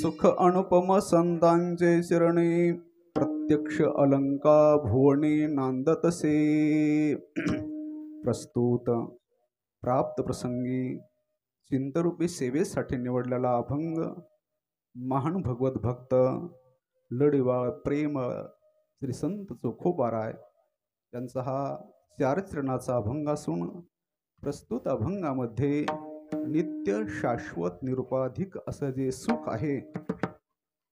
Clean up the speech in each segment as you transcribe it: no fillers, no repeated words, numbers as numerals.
सुख अनुपम संतांचे चरणी प्रत्यक्ष अलंका भुवनी नांदतसे। प्रस्तुत प्राप्त प्रसंगी चिंतरूपी सेवेसाठी निवडलेला अभंग महान भगवत भक्त लढीवाळ प्रेम श्री संत चोखोबाराय यांचा हा 4 चरणाचा अभंग असून प्रस्तुत अभंगामध्ये नित्य शाश्वत निरुपाधिक असं जे सुख आहे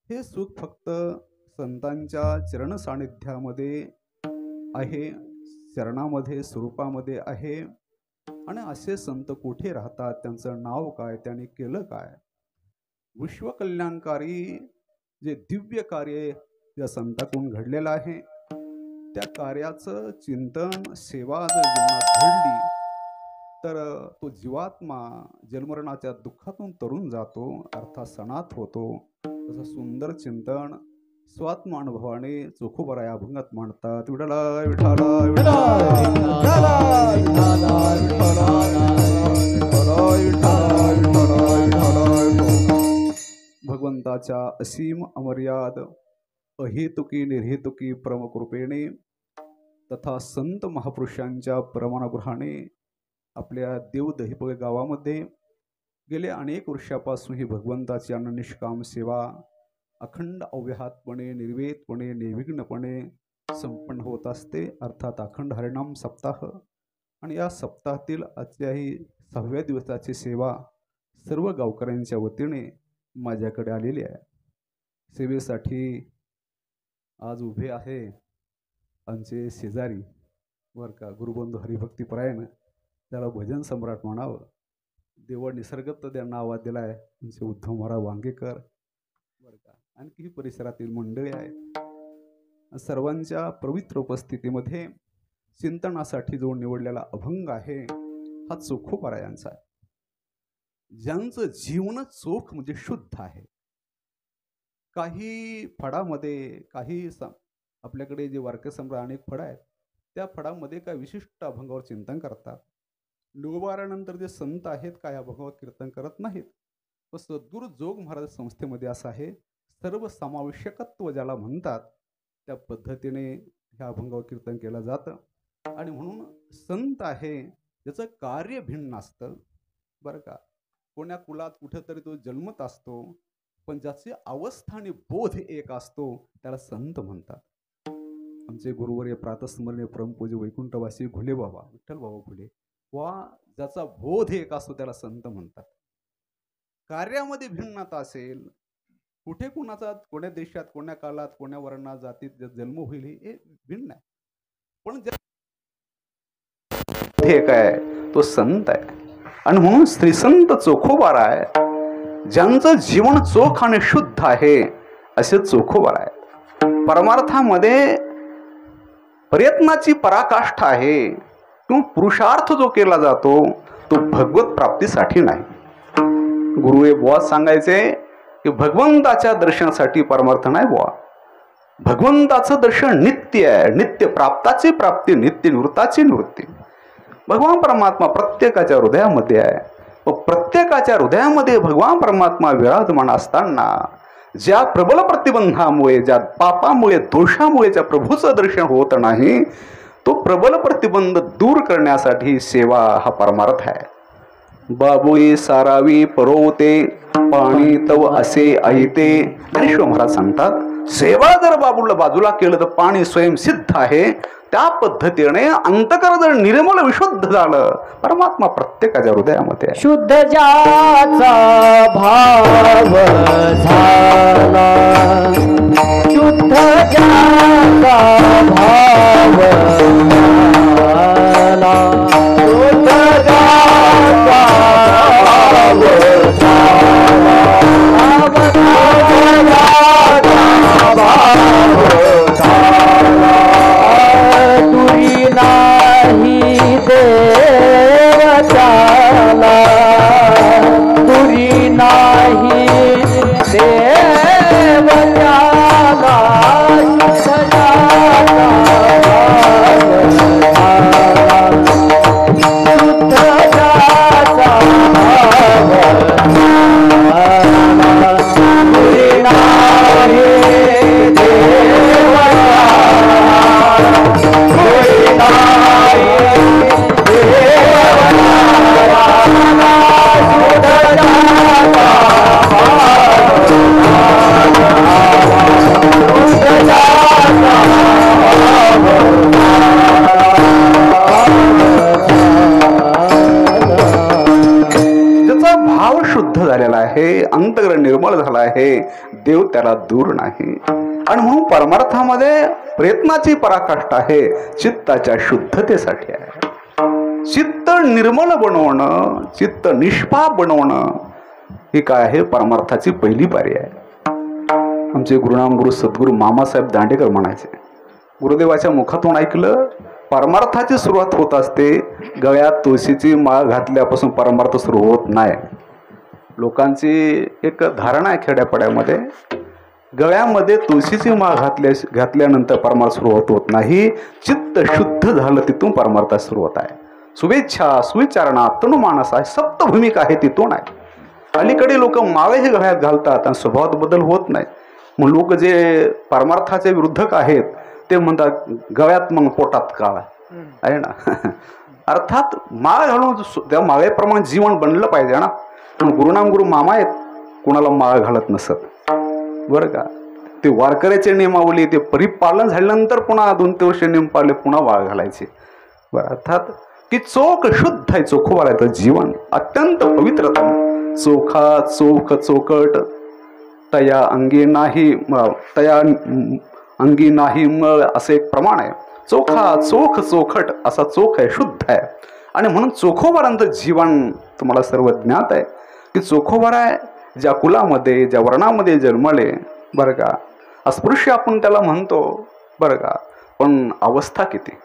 हे सुख फक्त संतांच्या चरण सानिध्यामध्ये आहे, चरणामध्ये स्वरूपामध्ये आहे। आणि असे संत कुठे राहतात, त्यांचं नाव काय, त्यांनी केलं काय, विश्वकल्याणकारी जे दिव्य कार्य या संताकडून घडलेलं आहे त्या कार्याचं चिंतन सेवा जर जीवनात घडली तर तो जीवात्मा जन्मरणाच्या दुःखातून तरुण जातो, अर्थात सनात होतो। तसं सुंदर चिंतन स्वात्मानुभवाने चोखोबारा या अभंगात मांडतात। विठ्ठला विठ्ठला भगवंताच्या असीम अमर्याद अहेतुकी निर्हेतुकी परमकृपेने तथा संत महापुरुषांच्या परमानुग्रहाने आपल्या देवदहिपळ गावामध्ये गेल्या अनेक वर्षापासून ही भगवंताची अननिष्काम सेवा अखंड अव्याहतपणे निर्वेदपणे निर्विघ्नपणे संपन्न होत असते, अर्थात अखंड हरिनाम सप्ताह। आणि या सप्ताहातील आजच्याही 6व्या दिवसाची सेवा सर्व गावकऱ्यांच्या वतीने माझ्याकडे आलेली आहे। सेवेसाठी आज उभे आहे आमचे शेजारी वर का गुरुबंधू हरिभक्तीपरायण, त्याला भजन सम्राट म्हणावं, देव निसर्गत त्यांना आवाज दिला आहे, आमचे उद्धव महाराज वांगेकर बर का, आणखी परिसरातील मंडळी आहे। सर्वांच्या पवित्र उपस्थितीमध्ये चिंतनासाठी जो निवडलेला अभंग आहे हा चोखोबारा यांचा आहे, ज्यांचं जीवन चोख म्हणजे शुद्ध आहे। काही फडामध्ये काही आपल्याकडे जे वारकरी सम्राट अनेक फड आहेत त्या फडामध्ये काही विशिष्ट अभंगावर चिंतन करतात, निवबारानंतर जे संत आहेत काय अभंगावर कीर्तन करत नाहीत। व सद्गुरू जोग महाराज संस्थेमध्ये असं आहे, सर्व समावेशकत्व ज्याला म्हणतात त्या पद्धतीने ह्या अभंगावर कीर्तन केलं जातं। आणि म्हणून संत आहे ज्याचं कार्य भिन्न असतं बरं का, कोण्या कुलात कुठेतरी तो जन्मत असतो पण ज्याची अवस्था आणि बोध एक असतो त्याला संत म्हणतात। आमचे गुरुवर्य प्रातस्मरणीय परमपूज्य वैकुंठवासी घुले बाबा विठ्ठल बाबा घुले वा ज्याचा बोध एक असतो त्याला संत म्हणतात। कार्यामध्ये भिन्नता असेल, कुठे कुणाचा कोण्या देशात कोण्या काळात कोण्या वर्णात जातीत जन्म होईल हे भिन्न आहे, पण हे काय तो संत आहे। आणि म्हणून श्री संत चोखोबारा आहे, ज्यांचं जीवन चोख आणि शुद्ध आहे असे चोखोबारा आहे। परमार्थामध्ये प्रयत्नाची पराकाष्ठा आहे किंवा पुरुषार्थ जो केला जातो तो भगवत प्राप्तीसाठी नाही। गुरुवे बुवा सांगायचे की भगवंताच्या दर्शनासाठी परमार्थ नाही बुवा, भगवंताचं दर्शन नित्य आहे, नित्य प्राप्ताची प्राप्ती, नित्य निवृत्ताची निवृत्ती। भगवान परमात्मा प्रत्येकाच्या हृदयामध्ये आहे व प्रत्येकाच्या हृदयामध्ये भगवान परमात्मा विराजमान असताना ज्या प्रबल प्रतिबंधामुळे ज्या पापामुळे दोषामुळे ज्या प्रभूचं दर्शन होत नाही तो प्रबल प्रतिबंध दूर करण्यासाठी सेवा हा परमार्थ आहे। बाबुई सारावी परोवते पाणी तव असे ऐते, ज्ञानेश्वर महाराज सांगतात सेवा जर बाजूला केलं तर पाणी स्वयंसिद्ध आहे। त्या पद्धतीने अंतःकरण जर निर्मल विशुद्ध झालं परमात्मा प्रत्येकाच्या हृदयामध्ये आहे। शुद्ध ज्याचा भाव झाला, शुद्ध ज्याचा भाव झाला, शुद्ध ज्याचा भाव झाला, तुरी नाही देव चाला, तुरी नाही अंतःकरण निर्मळ झाला आहे, देव त्याला दूर नाही. आणि म्हणून परमार्थामध्ये प्रयत्नाची पराकाष्ठा आहे, चित्ताच्या शुद्धतेसाठी आहे. चित्त निर्मळ बनवणं, चित्त निष्पाप बनवणं, ही काय आहे, परमार्थाची पहिली पायरी आहे. आमचे गुरुनाम गुरु सद्गुरू मामासाहेब दांडेकर म्हणायचे, गुरुदेवाच्या मुखातून ऐकलं, परमार्थाची सुरुवात होत असते गळ्यात तुळशीची माळ घातल्यापासून परमार्थ सुरू होत नाही. लोकांची एक धारणा आहे खेड्यापाड्यामध्ये, गळ्यामध्ये तुळशीची माळ घातल्यानंतर परमार्थ सुरुवात होत नाही. चित्त शुद्ध झालं तिथून परमार्थ सुरुवात आहे. शुभेच्छा, सुविचारणा, तनुमानस आहे, सप्तभूमिका आहे तिथून आहे. अलीकडे लोक माळे हे गळ्यात घालतात आणि स्वभावात बदल होत नाही. मग लोक जे परमार्थाचे विरुद्धक आहेत ते म्हणतात गळ्यात मग पोटात काळ आहे ना. अर्थात माळ घालून त्या माळेप्रमाणे जीवन बनलं पाहिजे ना. पण गुरुनाम गुरु मामा आहेत, कुणाला माळ घालत नसत बरं का. ते वारकऱ्याचे नियमावली ते परिपालन झाल्यानंतर पुन्हा 2-3 वर्ष नियम पाळले, पुन्हा माळ घालायचे बरं. अर्थात की चोख शुद्ध आहे, चोखोबारायचं जीवन अत्यंत पवित्रतम. चोखा चोख चोकट तया अंगी नाही मळ असे एक प्रमाण आहे. चोखा चोख चोखट असा चोख आहे, शुद्ध आहे. आणि म्हणून चोखोबारांचं जीवन तुम्हाला सर्व ज्ञात आहे की चोखोबार आहे ज्या कुलामध्ये ज्या वर्णामध्ये जन्मले बरं का. अस्पृश्य आपण त्याला म्हणतो बरं का, पण अवस्था किती.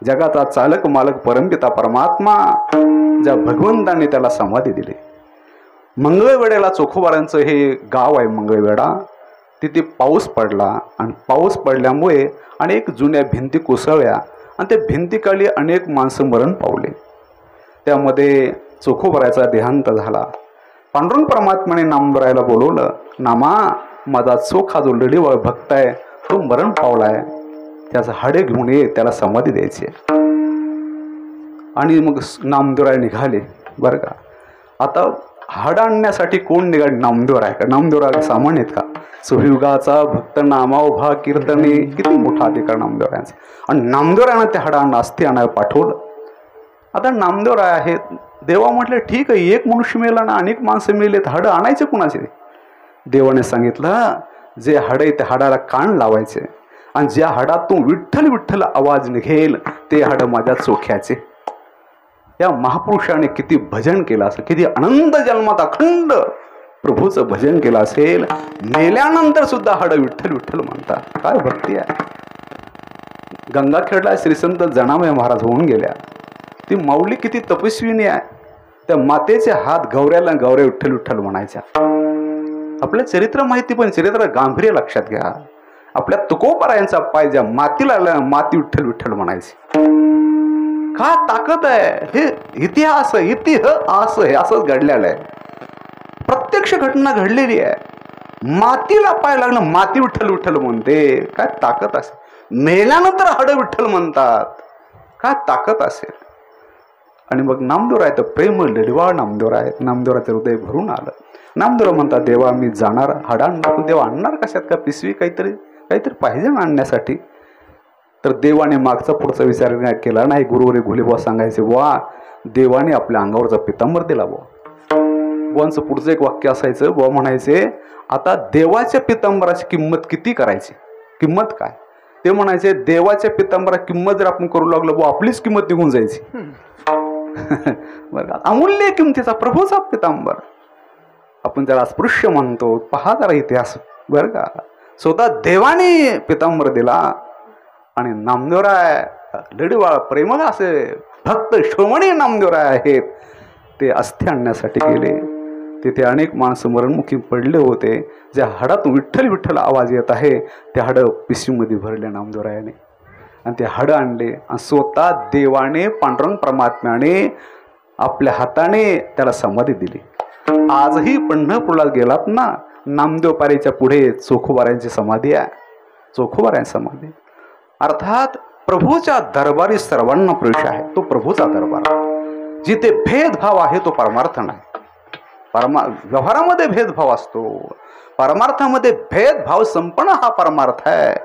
जगाचा चालक मालक परमपिता परमात्मा ज्या भगवंताने त्याला समाधी दिली. मंगळवेढ्याला चोखोबारांचं हे गाव आहे मंगळवेढा. तिथे पाऊस पडला आणि पाऊस पडल्यामुळे अनेक जुन्या भिंती कोसळल्या आणि त्या भिंतीखाली अनेक माणसं मरण पावले. त्यामध्ये चोखोबाराचा देहांत झाला. पांडुरंग परमात्म्याने नामदोरायला बोलवलं, नामा माझा चोखा जो लढीवळ भक्त आहे तो मरण पावलाय, त्याचं हाडे घेऊन ये, त्याला समाधी द्यायची. आणि मग नामदेवराय निघाले बरं का. आता हाड आणण्यासाठी कोण निघाले? नामदेवराय का? नामदेवराय सामान्य आहेत का? सुयुगाचा भक्त नामा उभा कीर्तने, किती मोठा अधिकार नामदेवरायांचा. आणि नामदेवरायानं त्या हाडांना अस्थि आणायला पाठवलं. आता नामदेवराय आहेत, देवा म्हटलं ठीक आहे, एक मनुष्य मेला ना, अनेक माणसं मेलेत, हाडं आणायचे कुणाचे? देवाने सांगितलं जे हाड आहे त्या हाडाला कान लावायचे आणि ज्या हाडातून विठ्ठल विठ्ठल आवाज निघेल ते हाड माझ्या चोख्याचे. या महापुरुषाने किती भजन केलं असेल, किती आनंद जन्मात अखंड प्रभूचं भजन केलं असेल. मेल्यानंतर सुद्धा हाड विठ्ठल विठ्ठल म्हणतात. काय भक्ती आहे. गंगाखेडला श्रीसंत जनामय महाराज होऊन गेल्या. ती माऊली किती तपस्विनी आहे. त्या मातेचे हात गौऱ्याला गौऱ्या विठ्ठल विठ्ठल म्हणायच्या. आपलं चरित्र माहिती पण चरित्र गांभीर्य लक्षात घ्या. आपल्या तुकोबारायांचा पाय ज्या मातीला आला माती विठ्ठल विठ्ठल म्हणायची. का ताकद आहे. हे इतिहास हे असंच घडलेलं आहे. प्रत्यक्ष घटना घडलेली आहे. मातीला पाय लागलं माती विठ्ठल विठ्ठल म्हणते. काय ताकद असेल. मेल्यानंतर हाड विठ्ठल म्हणतात. काय ताकद असेल. आणि मग नामदेवराय तर प्रेम लढवाळ नामदेवराय आहेत. नामदेवराचं हृदय भरून आलं. नामदेवराय म्हणतात देवा मी जाणार हाडा आणणार. देवा आणणार कशात? का पिशवी काहीतरी पाहिजे ना आणण्यासाठी. तर देवाने मागचा पुढचा विचार केला नाही. गुरुवरे घोलेबुवा सांगायचे, वा देवाने आपल्या अंगावरचा पितांबर दिला. बुवांचं पुढचं एक वाक्य असायचं. बुवा म्हणायचे आता देवाच्या पितांबराची किंमत किती करायची? किंमत काय? ते म्हणायचे देवाच्या पितांबरा किंमत जर आपण करू लागलो बुवा आपलीच किंमत निघून जायची. बरं, अमूल्य किमतीचा प्रभूचा पितांबर आपण त्याला अस्पृश्य म्हणतो. पहा जरा इतिहास बरं का. स्वतः देवाने पितांबर दिला. आणि नामदेवराय लढीवाळ प्रेमळ असे भक्त श्रोमणी नामदेवराय आहेत. ते अस्थि आणण्यासाठी गेले. तिथे अनेक माणसं मरणमुखी पडले होते. ज्या हाडातून विठ्ठल विठ्ठल आवाज येत आहे त्या हाडं पिशवीमध्ये भरले नामदेवरायाने आणि ते हाडं आणले. आणि स्वतः देवाने पांडुरंग परमात्म्याने आपल्या हाताने त्याला समाधी दिली. आजही पंढरपूरला गेलात ना, नामदेवपारीच्या पुढे चोखोबारायांची समाधी आहे. चोखोबारायांची समाधी अर्थात प्रभूच्या दरबारी सर्वांना प्रवेश आहे. तो प्रभूचा दरबार. जिथे भेदभाव आहे तो परमार्थ नाही. व्यवहारामध्ये भेदभाव असतो. परमार्थामध्ये भेदभाव संपन्न हा परमार्थ आहे.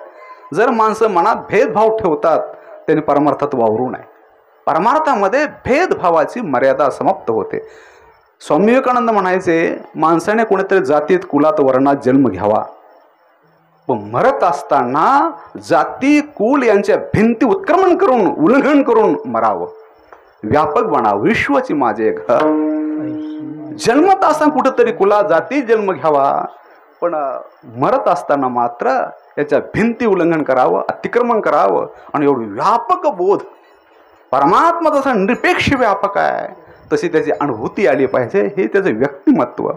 जर माणसं मनात भेदभाव ठेवतात त्यांनी परमार्थात वावरू नये. परमार्थामध्ये भेदभावाची मर्यादा समाप्त होते. स्वामी विवेकानंद म्हणायचे, माणसाने कोणीतरी जातीत कुलात वर्णात जन्म घ्यावा, पण मरत असताना जाती कुल यांच्या भिंती उत्क्रमण करून उल्लंघन करून मरावं. व्यापक बना विश्वाची माझे घर. जन्मत असताना कुठंतरी कुला जाती जन्म घ्यावा, पण मरत असताना मात्र याच्या भिंती उल्लंघन करावं, अतिक्रमण करावं. आणि एवढं व्यापक बोध, परमात्मा जसा निरपेक्ष व्यापक आहे तशी त्याची अनुभूती आली पाहिजे. हे त्याचं व्यक्तिमत्व.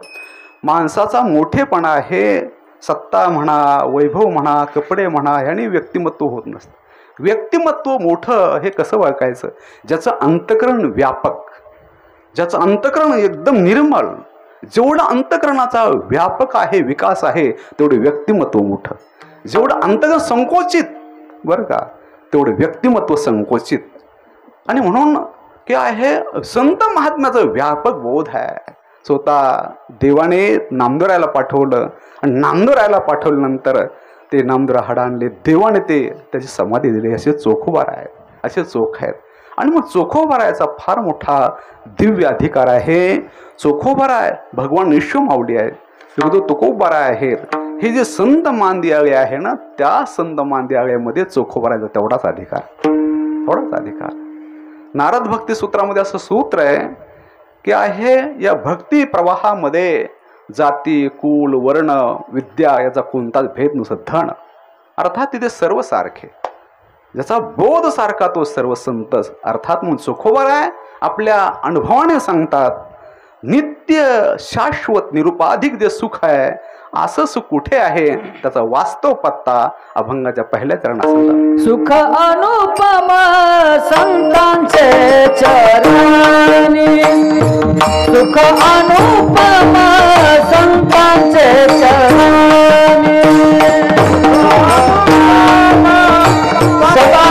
माणसाचा मोठेपणा हे सत्ता म्हणा, वैभव म्हणा, कपडे म्हणा ह्याने व्यक्तिमत्व होत नसतं. व्यक्तिमत्व मोठं हे कसं ओळखायचं? ज्याचं अंतःकरण व्यापक, ज्याचं अंतःकरण एकदम निर्मळ. जेवढं अंतःकरणाचा व्यापक आहे, विकास आहे, तेवढं व्यक्तिमत्व मोठं. जेवढं अंतःकरण संकोचित बरं का, तेवढं व्यक्तिमत्व संकोचित. आणि म्हणून काय आहे, संत महात्म्याचा व्यापक बोध आहे. स्वतः देवाने नामदेवरायाला पाठवलं आणि नामदेवरायाला पाठवल्यानंतर ते नामदेवरा हाडं आणले, देवाने ते त्याची समाधी दिली. असे चोखोबार आहेत, असे चोख आहेत. आणि मग चोखोबारायाचा फार मोठा दिव्य अधिकार आहे. चोखोबाराय भगवान विश्व माऊली आहेत, तुकोबाराय आहेत. हे जे संत मांदियाळे आहे ना, त्या संत मांदियाळेमध्ये चोखोबारायचा तेवढाच अधिकार, तेवढाच अधिकार. नारद भक्ती सूत्रामध्ये असं सूत्र आहे की आहे, या भक्ती प्रवाहामध्ये जाती कुल वर्ण विद्या याचा कोणताच भेद नसतो. धन अर्थात तिथे सर्व सारखे, ज्याचा बोध सारखा तो सर्व संतच. अर्थात म्हणून चोखोबाराय आपल्या अनुभवाने सांगतात, नित्य शाश्वत निरुपाधिक जे सुख आहे, असं सुख कुठे आहे त्याचा वास्तव पत्ता अभंगाच्या पहिल्या चरणात सांगतात. सुख अनुपम संतांचे चरणी, सुख अनुपम संतांचे चरणी, सदा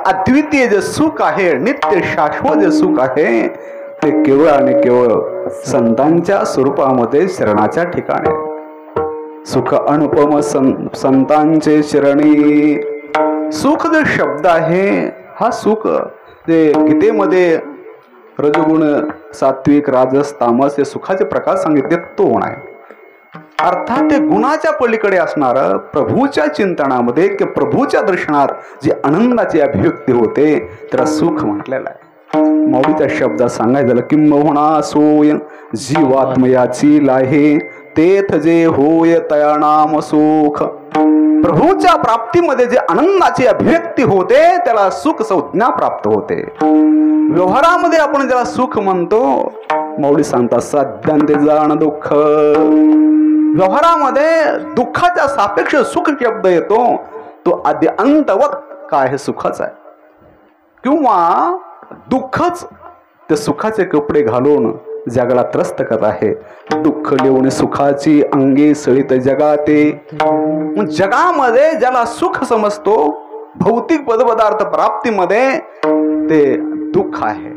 अद्वितीय जे सुख आहे, नित्य शाश्वत जे सुख आहे, ते केवळ आणि केवळ संतांच्या स्वरूपामध्ये शरणाच्या ठिकाणी. सुख अनुपम संतांचे शरणी. सुख जो शब्द आहे, हा सुख जे गीतेमध्ये रजगुण सात्विक राजस तामस हे सुखाचे प्रकार सांगितले, तो गुण आहे. अर्थात ते गुणाच्या पलीकडे असणार प्रभूच्या चिंतनामध्ये किंवा प्रभूच्या दर्शनात जी आनंदाची अभिव्यक्ती होते त्याला सुख म्हटलेलं आहे. माऊलीच्या शब्दात सांगायचं झालं, किंबहुना सोय जीवात्मयाची लाहे तेथ जे होय तया नाम सुख. प्रभूच्या प्राप्तीमध्ये जे आनंदाची अभिव्यक्ती होते त्याला सुख संज्ञा प्राप्त होते. व्यवहारामध्ये आपण ज्याला सुख म्हणतो, माऊली सांगतात साध्यांते जाण दुःख. व्यवहारामध्ये दुःखाच्या सापेक्ष सुख शब्द येतो, तो आद्य अंतवत काय हे सुखच आहे, किंवा दुःखच ते सुखाचे कपडे घालून जगाला त्रस्त करत आहे. दुःख लिहून सुखाची अंगे सळीत जगाते. जगामध्ये ज्याला सुख समजतो भौतिक पदपदार्थ प्राप्तीमध्ये ते दुःख आहे.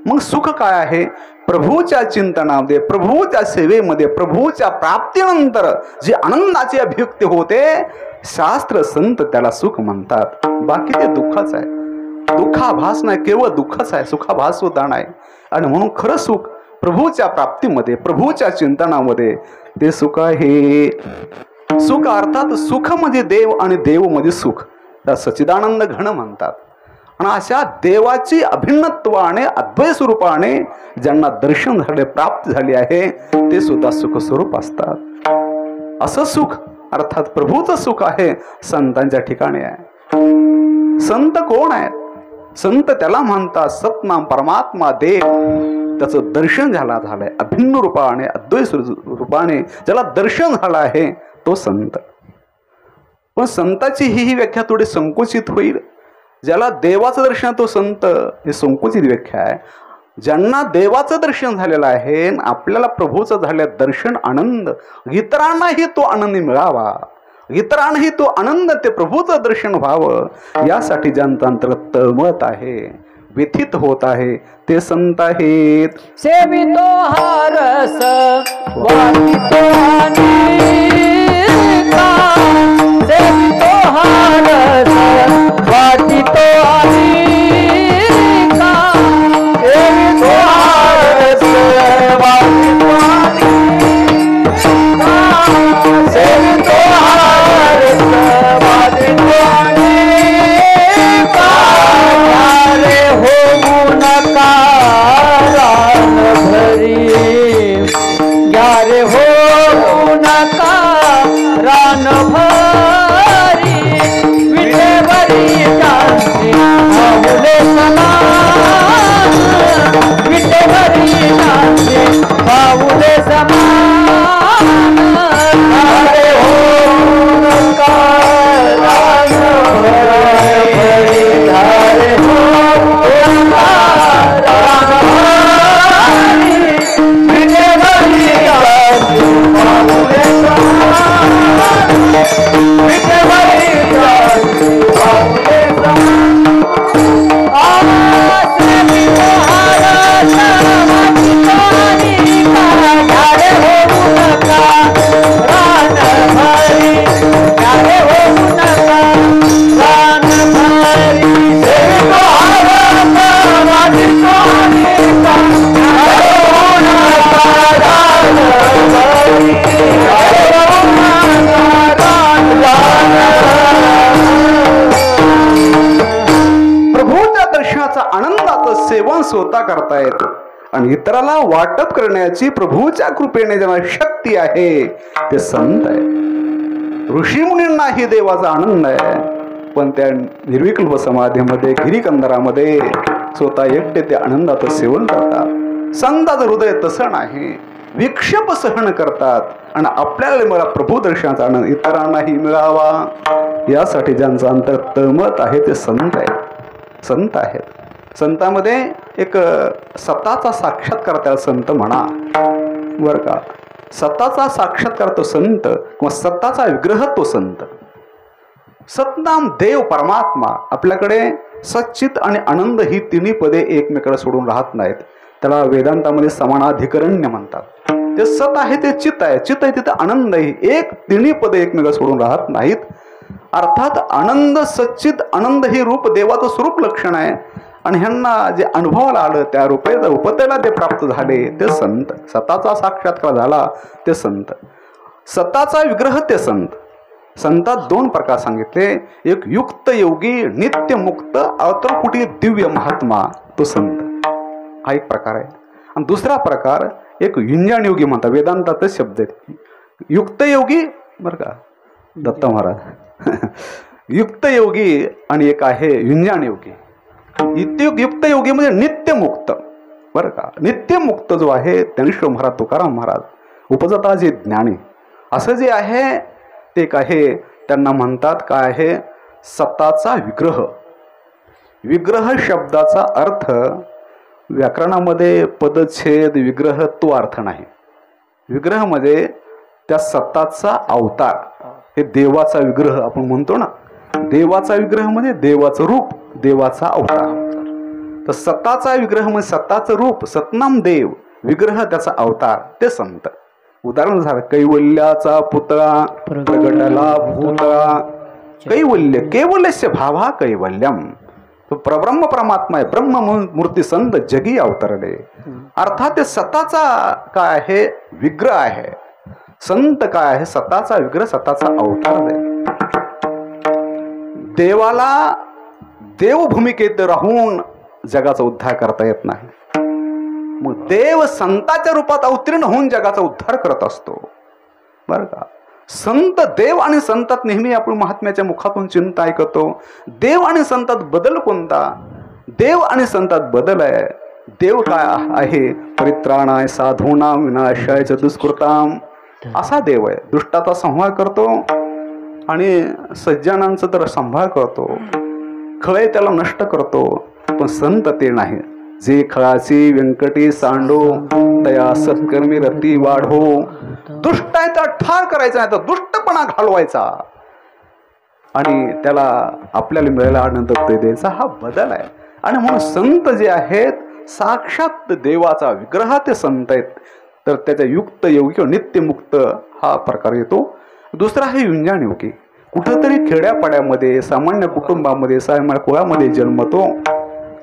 मग सुख काय आहे? प्रभूच्या चिंतनामध्ये, प्रभूच्या सेवेमध्ये, प्रभूच्या प्राप्तीनंतर जे आनंदाची अभिव्यक्ती होते, शास्त्र संत त्याला सुख म्हणतात. बाकी ते दुःखच आहे. दुःखाभास नाही, केवळ दुःखच आहे, सुखाभास सुद्धा नाही. आणि म्हणून खरं सुख प्रभूच्या प्राप्तीमध्ये, प्रभूच्या चिंतनामध्ये ते सुख आहे. सुख अर्थात सुख म्हणजे देव आणि देव म्हणजे सुख, त्या सच्चिदानंद घन म्हणतात. आणि अशा देवाची अभिन्नत्वाने अद्वैत स्वरूपाने ज्यांना दर्शन झाले, प्राप्त झाले आहे, ते सुद्धा सुख स्वरूप असतात. असं सुख अर्थात प्रभूचं सुख आहे, संतांच्या ठिकाणी आहे. संत कोण आहेत? संत त्याला म्हणतात सतनाम परमात्मा देव. त्याचं दर्शन झालंय अभिन्न रूपाने, अद्वैत रूपाने ज्याला दर्शन झालं आहे तो संत. पण संताची ही व्याख्या थोडी संकुचित होईल. ज्याला देवाचं दर्शन तो संत, ही संकुचित व्याख्या आहे. ज्यांना देवाचं दर्शन झालेलं आहे, आपल्याला प्रभूचं झालं दर्शन आनंद, इतरांनाही तो आनंद मिळावा, इतरांनाही तो आनंद ते प्रभूचं दर्शन व्हावं, यासाठी ज्यांचं अंतर्गत तळमळत आहे, व्यथित होत आहे, ते संत आहेत. सेवितो हारस वाटितो अनेका, सेवितो हारस वाटितो अनेका, सेवितो हारस वाटितो अनेका, सेवितो हारस वाटितो अनेका. यारे होऊ नका रान भरी, यारे होऊ नका रान भरी, विटेवरी जाते पाऊले समान, विटेवरी जाते पाऊले समान. यारे होऊ नका रान भरी, यारे होऊ नका रान भरी, विटेवरी जाते पाऊले समान, विटेवरी जाते पाऊले समान. सेवितो हारस वाटितो अनेका, यारे होऊ नका रान भरी, यारे होऊ नका रान भरी. सेवितो हारस वाटितो अनेका, यारे होऊ नका रान भरी, यारे होऊ नका रान प्रभूच्या दर्शनाचा आनंदाचं सेवन स्वतः करता येतो आणि इतराला वाटप करण्याची प्रभूच्या कृपेने ज्यांना शक्ती आहे ते संत आहे. ऋषीमुनींनाही देवाचा आनंद आहे, पण त्या निर्विकल्प समाधीमध्ये, गिरीकंदरामध्ये स्वतः एकटे ते आनंदाचं सेवन करतात. संताचं हृदय तसं नाही, विक्षेप सहन करतात आणि आपल्याला मला प्रभू दर्शनाचा आनंद इतरांनाही मिळावा, यासाठी ज्यांचं अंतर तळमळत आहे ते संत आहेत. संत आहेत. संतामध्ये एक सताचा साक्षात्कार त्याला संत म्हणा बरं का. सताचा साक्षात्कार तो संत, किंवा सत्ताचा विग्रह तो संत. सतनाम देव परमात्मा. आपल्याकडे सच्चित आणि आनंद ही तिन्ही पदे एकमेकाला सोडून राहत नाहीत. त्याला वेदांतामध्ये समानाधिकरण्य म्हणतात. ते सत आहे ते चित्त आहे, चित्त आहे तिथे आनंद आहे. एक तिन्ही पदे एकमेकाला सोडून राहत नाहीत. अर्थात आनंद, सच्चित आनंद हे रूप देवाचं स्वरूप लक्षण आहे. आणि ह्यांना जे अनुभवाला आलं त्या उपतेला ते प्राप्त झाले ते संत. सताचा साक्षात्कार झाला ते संत. सताचा विग्रह ते संत. संतात दोन प्रकार सांगितले. एक युक्त योगी, नित्य मुक्त, अवतरकुटी दिव्य महात्मा तो संत. हा एक प्रकार आहे. आणि दुसरा प्रकार एक युंजान योगी म्हणतात, वेदांतातच शब्द आहेत. युक्तयोगी बरं का दत्त महाराज युक्तयोगी आणि एक आहे युंजान योगी. युक्तयोगी म्हणजे नित्यमुक्त बरं का. नित्यमुक्त जो आहे ज्ञानेश्वर महाराज, तुकाराम महाराज उपजता जे ज्ञानी असं जे आहे ते एक आहे. त्यांना म्हणतात काय आहे, सत्ताचा विग्रह. विग्रह शब्दाचा अर्थ व्याकरणामध्ये पदच्छेद विग्रह तो अर्थ नाही. विग्रह म्हणजे त्या सत्ताचा अवतार. हे देवाचा विग्रह आपण म्हणतो ना, देवाचा विग्रह म्हणजे देवाचं रूप, देवाचा अवतार. तर सत्ताचा विग्रह म्हणजे सत्ताचं रूप, सतनाम देव, विग्रह त्याचा अवतार, ते संत. उदाहरण झालं कैवल्याचा पुतळा प्रगटला भूतळा, कैवल्य केवलस्य भावा कैवल्यम. तो परब्रह्म परमात्मा आहे, ब्रह्म मूर्ती संत जगी अवतरले. अर्थात ते सत्ताचा काय आहे विग्रह आहे. संत काय आहे, सत्ताचा विग्रह, सत्ताचा अवतार आहे. देवाला देव भूमिकेत राहून जगाचा उद्धार करता येत नाही. मग देव संताच्या रूपात अवतीर्ण होऊन जगाचा उद्धार करत असतो बरं का. संत देव आणि संतात नेहमी आपण महात्म्याच्या मुखातून चिंता ऐकतो. देव आणि संतात बदल कोणता? देव आणि संतात बदल आहे. देव काय आहे, परित्राणाय साधूनाम विनाशाय च दुष्कृताम, असा देव आहे. दुष्टाचा संहार करतो आणि सज्जनांचा तर संभाळ करतो, खळे त्याला नष्ट करतो. पण संत ते नाही. जे खळाची व्यंकटी सांडो तया सत्कर्मी रती वाढो. दुष्ट आहे तर ठार करायचा, नाही तर दुष्टपणा घालवायचा आणि त्याला आपल्याला मिळायला आनंद द्यायचा, हा बदल आहे. आणि म्हणून संत जे आहेत साक्षात देवाचा विग्रह ते संत आहेत. तर त्याच्या युक्त योगी किंवा नित्यमुक्त हा प्रकार येतो. दुसरा आहे युंजान योगी. कुठंतरी खेड्यापाड्यामध्ये सामान्य कुटुंबामध्ये सामान्य कुळामध्ये जन्मतो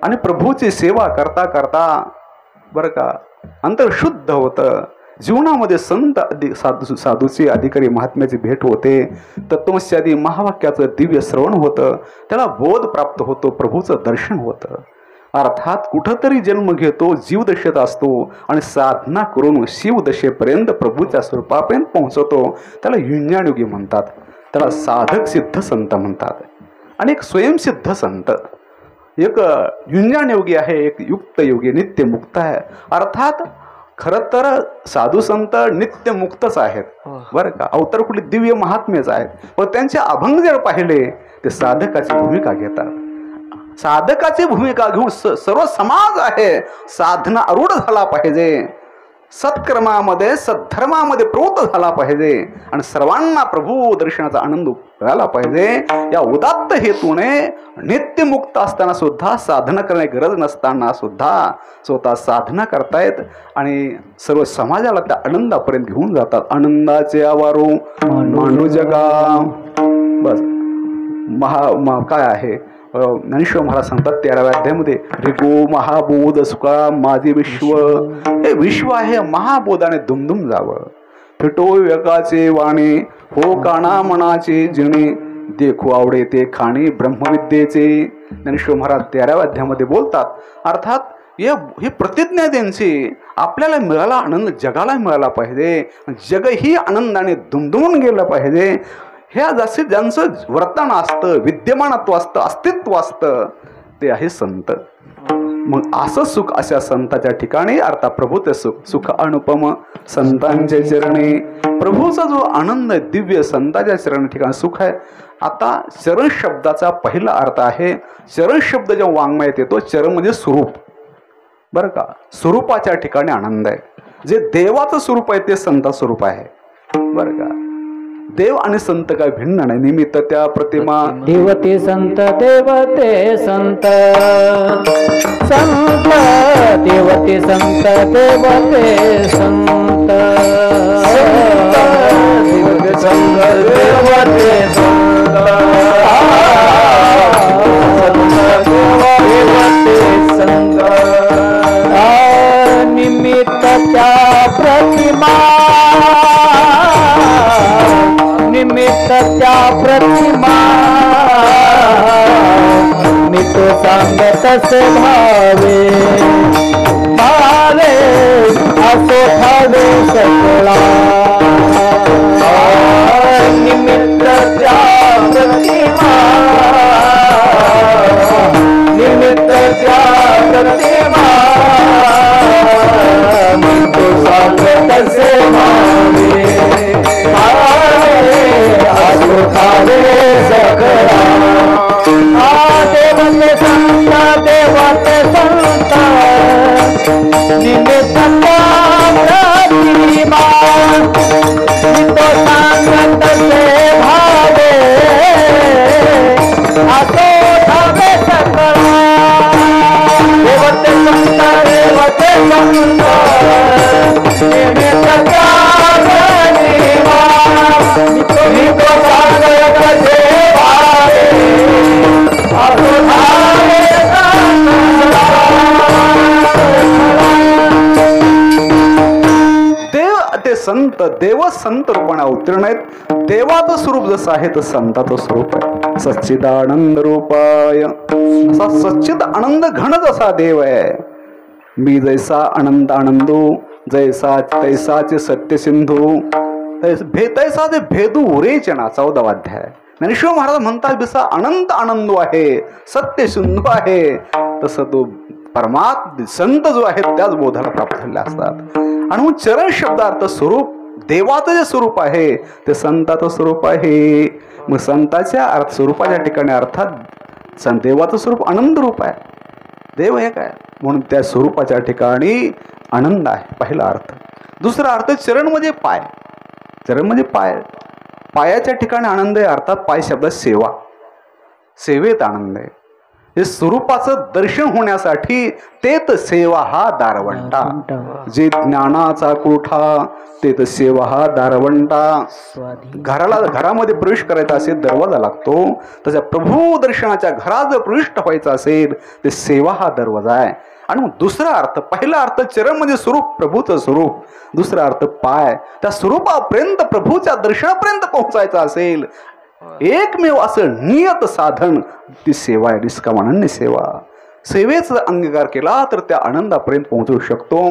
आणि प्रभूची सेवा करता करता बरं का अंतर शुद्ध होतं. जीवनामध्ये संत साधूची अधिकारी महात्म्याची भेट होते. तत्वस्यादी महावाक्याचं दिव्य श्रवण होतं, त्याला बोध प्राप्त होतो, प्रभूचं दर्शन होतं. अर्थात कुठंतरी जन्म घेतो, जीवदशेत असतो आणि साधना करून शिवदशेपर्यंत प्रभूच्या स्वरूपापर्यंत पोहोचतो. त्याला युंजान योगी म्हणतात. त्याला साधक सिद्ध संत म्हणतात. आणि एक स्वयंसिद्ध संत, एक युंजान योगी आहे, एक युक्त योगी नित्यमुक्त आहे. अर्थात खरं तर साधू संत नित्यमुक्तच आहेत बरं का. अवतार कुठले दिव्य महात्मेच आहेत, पण त्यांचे अभंग जर पाहिले ते साधकाची भूमिका घेतात. साधकाची भूमिका घेऊन सर्व समाज आहे साधना आरूढ झाला पाहिजे, सत्कर्मामध्ये सद्धर्मामध्ये प्रवृत्त झाला पाहिजे आणि सर्वांना प्रभू दर्शनाचा आनंद मिळाला पाहिजे. या उदात्त हेतूने नित्यमुक्त असताना सुद्धा साधना करण्याची गरज नसताना सुद्धा स्वतः साधना करतायत आणि सर्व समाजाला त्या आनंदापर्यंत घेऊन जातात. आनंदाचे आवारो मांडू जगा. बस काय आहे ज्ञानेश्वर महाराज सांगतात 13व्या अध्यायामध्ये, रिगो महाबोध सुका माझे विश्व. हे विश्व आहे महाबोधाने दुमदुम जावं. फिटो विवेकाचे वाणी हो काना मनाचे जिणे, देखो आवडे ते खाणी ब्रह्मविद्येचे. ज्ञानेश्वर महाराज 13व्या अध्यायामध्ये बोलतात. अर्थात ही प्रतिज्ञा त्यांची आपल्याला मिळाला आनंद जगाला मिळाला पाहिजे, जगही आनंदाने दुमदुमून गेलं पाहिजे. ह्या जास्तीत ज्यांचं वर्तन असतं, विद्यमानत्व असतं, अस्तित्व असतं, ते आहे संत. मग असं सुख अशा संताच्या ठिकाणी, अर्थात प्रभूचे सुख, सुख अनुपम संतांचे चरणी. प्रभूचा जो आनंद दिव्य संताच्या चरणी ठिकाणी सुख आहे. आता चरण शब्दाचा पहिला अर्थ आहे, चरण शब्द जेव्हा वाङ्मयात येतो, चरण म्हणजे स्वरूप बरं का. स्वरूपाच्या ठिकाणी आनंद आहे. जे देवाचं स्वरूप आहे ते संत स्वरूप आहे बरं का. देव आणि संत काय भिन्न नाही. निमित्त त्या प्रतिमा देवते संत देवते संत संत देवते संत देवते संत देवते संत देवते संत देवते संत निमित्त त्या प्रतिमा निमित्त त्या प्रतिमा मिटो सांगत से भावे भावे असो ठावे सकला निमित्त त्या प्रतिमा निमित्त त्या प्रतिमा तो सांगत से भावे असो ठावे सकला देवते संत देवते संत निमित्त प्रतिमा तो सांगत से भावे असो ठावे सकला देवते संत निमित्त प्रतिमा तो सांगत से भावे देव ते संत देव संत रूपाने अवतीर्ण आहेत. देवाचं स्वरूप जसं आहे तर संताचं स्वरूप आहे. सच्चिदानंद रूपाय असा सच्चिद आनंद घन जसा देव आहे. मी जैसा आनंद आनंदो जैसा तैसाचे सत्य सिंधू तैसा जे भेदू उरेचे ना 14वा अध्याय. ज्ञानेश्वर महाराज म्हणतात जसा अनंत आनंदो आहे सत्य सिंधू आहे तसं तो परमात्मा संत जो आहे त्याच बोधाला प्राप्त झालेले असतात. आणि मग चरण शब्दार्थ स्वरूप देवाचं जे स्वरूप आहे ते संताचं स्वरूप आहे. मग संताच्या अर्थ स्वरूपाच्या ठिकाणी अर्थात देवाचं स्वरूप आनंद रूप आहे. देव एक आहे म्हणून त्या स्वरूपाच्या ठिकाणी आनंद आहे पहिला अर्थ. दुसरा अर्थ चरण म्हणजे पाय. चरण म्हणजे पाय. पायाच्या ठिकाणी आनंद आहे अर्थात पाय शब्द सेवा. सेवेत आनंद आहे. हे स्वरूपाचं दर्शन होण्यासाठी तेच सेवा हा दारवंटा. जे ज्ञानाचा कोठा तेच सेवा हा दारवंटा. घरामध्ये प्रवेश करायचा असेल दरवाजा लागतो तसा प्रभू दर्शनाच्या घरात जर प्रविष्ट व्हायचं असेल ते सेवा हा दरवाजा आहे. आणि मग दुसरा अर्थ पहिला अर्थ चरण म्हणजे स्वरूप प्रभूचं स्वरूप. दुसरा अर्थ पाय. त्या स्वरूपापर्यंत प्रभूच्या दर्शनापर्यंत पोहोचायचं असेल एकमेव असं नियत साधन ती सेवा आहे. निष्कामानन्य सेवा. सेवेचा अंगीकार केला तर त्या आनंदापर्यंत पोहोचू शकतो.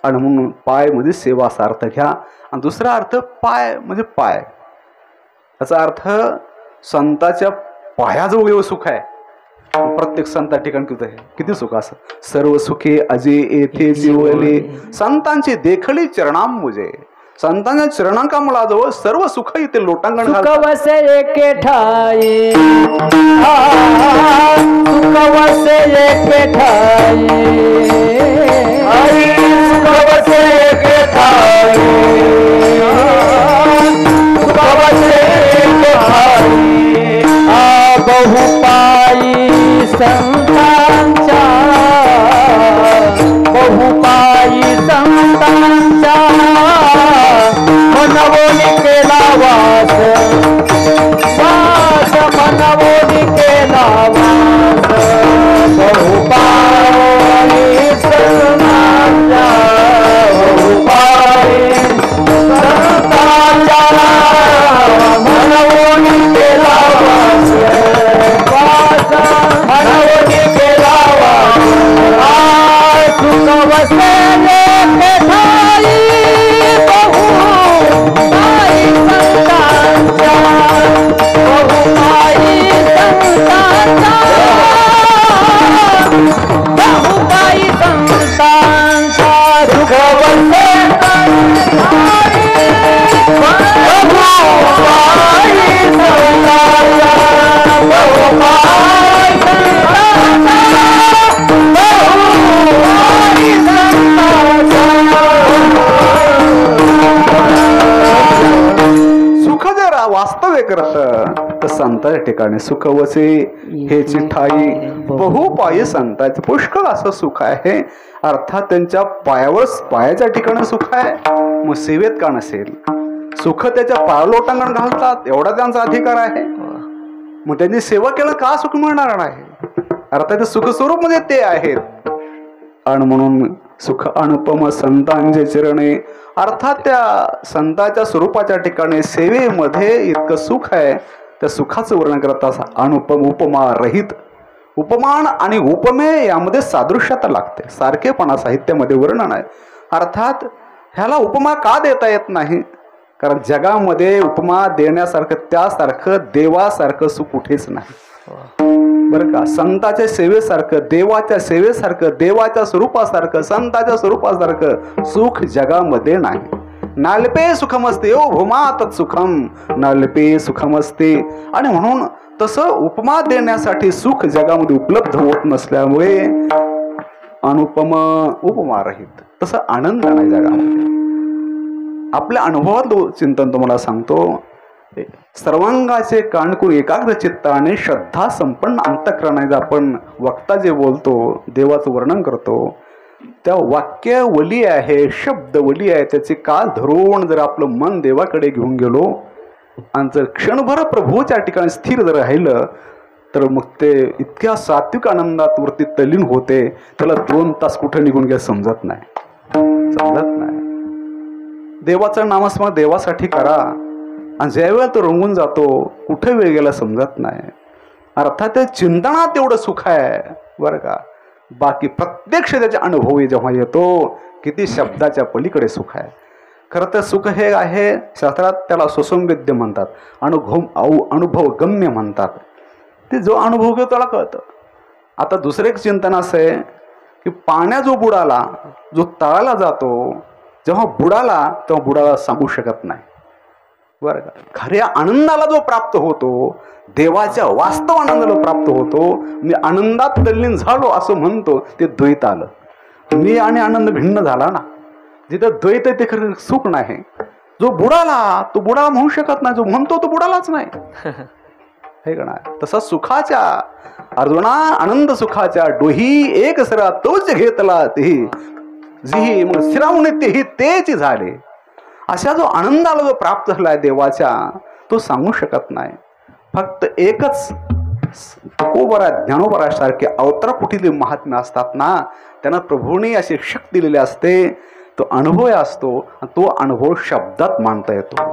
आणि म्हणून पाय मध्ये सेवा असा अर्थ घ्या. आणि दुसरा अर्थ पाय म्हणजे पाय याचा अर्थ संताच्या पायाजवळ एवढं सुख आहे. प्रत्येक संता ठिकाणी किती सुख असं. सर्व सुखे अजे येथे जीवले संतांची देखली चरणांबुजे. संतांच्या चरणांकामळाजवळ सर्व सुख इथे लोटांगण सुखवसे एके ठाई सुखवसे एके ठाई सुखवसे एके ठाई सुखवसे एके ठाई बहुपाई संतांच्या बहुपाई संतांच्या मनवोनी केला वास वास मनवोनी केला वास बहुपाई संतांच्या बहुपाई संतांच्या मनवोनी केला वास वास मनवोनी केला वास सुखवसे एके ठाई बहुपाई संतांच्या बहुपाई संतांच्या बहुपाई संतांच्या सुखवसे बहुपाई संतांच्या बहुपाई सुख जर वास्तव्य करत तर संताच्या ठिकाणी सुख वसे हे चिठाई बहुपायी संतांचे पुष्कळ असं सुख आहे. अर्थात त्यांच्या पायाच्या ठिकाणी सुख आहे. मग सेवेत का नसेल. सुख त्याच्या पायालोटांगण घालतात एवढा त्यांचा अधिकार आहे. मग त्यांनी सेवा केलं का सुख मिळणार नाही. अर्थात सुख स्वरूप मध्ये ते आहेत. आणि म्हणून सुख अनुपम संतांचे चरणे अर्थात त्या संतांच्या स्वरूपाच्या ठिकाणी सेवेमध्ये इतकं सुख आहे. त्या सुखाचं वर्णन करत अनुपम उपमा रहित उपमान आणि उपमेय यामध्ये सादृश्यता लागते, सारखेपणा साहित्यामध्ये वर्णन आहे. अर्थात ह्याला उपमा का देता येत नाही, कारण जगामध्ये उपमा देण्यासारखं त्यासारखं देवासारखं सुख कुठेच नाही. बरं का, संताच्या सेवेसारखं, देवाच्या सेवेसारखं, देवाच्या स्वरूपासारखं, संताच्या स्वरूपासारखं सुख जगामध्ये नाही. नाल्पे सुखमस्ते ओ भूमात सुखम, नाल्पे सुखमस्ते. आणि म्हणून तसं उपमा देण्यासाठी सुख जगामध्ये उपलब्ध होत नसल्यामुळे अनुपम उपमा रहित तसं आनंद नाही जगामध्ये. आपल्या अनुभवात चिंतन तुम्हाला सांगतो. सर्वांगाचे काणकूर एकाग्र चित्ताने श्रद्धा संपन्न अंतःकरणाने आपण वक्ता जे बोलतो, देवाचं वर्णन करतो, त्या वाक्य वली आहे, शब्द वली आहे, त्याचे काल धरून जर आपलं मन देवाकडे घेऊन गेलो आणि जर क्षणभर प्रभूच्या ठिकाणी स्थिर जर राहिलं तर मग ते इतक्या सात्विक आनंदात वरती तल्लीन होते, त्याला 2 तास कुठे निघून गेलं समजत नाही. देवाचं नामस्मरण देवासाठी करा आणि ज्यावेळेला तो रंगून जातो कुठे वेळ गेला समजत नाही. अर्थात ते चिंतनात एवढं सुख आहे बरं का. बाकी प्रत्यक्ष त्याचा अनुभव जेव्हा येतो किती शब्दाच्या पलीकडे सुख आहे. खरं तर सुख हे आहे, शास्त्रात त्याला सुसंवेद्य म्हणतात, अनुभव गम्य म्हणतात. ते जो अनुभव घेतो त्याला कळतं. आता दुसरं एक चिंतन असं आहे की पाण्या जो बुडाला, जो तळाला जातो, जेव्हा बुडाला तेव्हा बुडाला सांगू शकत नाही बरं का. खऱ्या आनंदाला जो प्राप्त होतो, देवाच्या वास्तव आनंदाला प्राप्त होतो, मी आनंदात तल्लीन झालो असं म्हणतो, ते द्वैत आलं. मी आणि आनंद भिन्न झाला ना. जिथं द्वैत ते खरं सुख नाही. जो बुडाला तो बुडाला म्हणू शकत नाही, जो म्हणतो तो बुडालाच नाही. हे का नाही. तसं सुखाच्या अर्जुना आनंद सुखाच्या डोही एक सरा तोच घेतला तेही जी मग स्थिरावून तेही तेच झाले. अशा जो आनंदाला जो प्राप्त झालाय देवाच्या, तो सांगू शकत नाही. फक्त एकच तुकोबरा ज्ञानोबरासारखे अवतार कुठे महात्म्य असतात ना, त्यांना प्रभूने अशी शक्ती दिलेली असते, तो अनुभव असतो आणि तो अनुभव शब्दात मांडता येतो.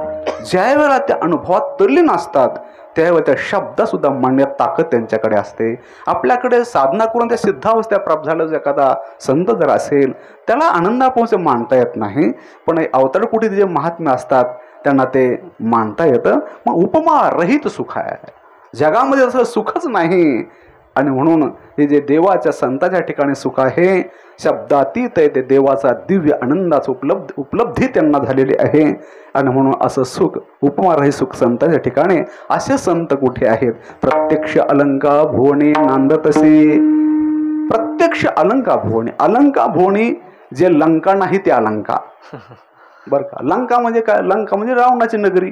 ज्या वेळेला त्या अनुभवात तल्लीन असतात त्यावेळेला त्या शब्दात सुद्धा मांडण्यात ताकद त्यांच्याकडे असते. आपल्याकडे साधना करून त्या सिद्धावस्था प्राप्त झालं जर एखादा संत जर असेल, त्याला आनंदापोहच मांडता येत नाही, पण अवतार कुठे जे महात्म्य असतात त्यांना ते मांडता येतं. मग उपमा रहित सुख आहे जगामध्ये, असं सुखच नाही. आणि म्हणून हे जे देवाच्या संताच्या ठिकाणी सुख आहे शब्दातीत आहे, ते देवाचा दिव्य आनंदाचं उपलब्धी त्यांना झालेली आहे. आणि म्हणून असं सुख उपमारही सुख संताच्या ठिकाणी. असे संत कुठे आहेत? प्रत्यक्ष अलंका भुवनी नांदतसे. प्रत्यक्ष अलंका भुवनी, अलंका भुवनी जे लंका नाही ते अलंका बरं का. लंका म्हणजे काय? लंका म्हणजे रावणाची नगरी,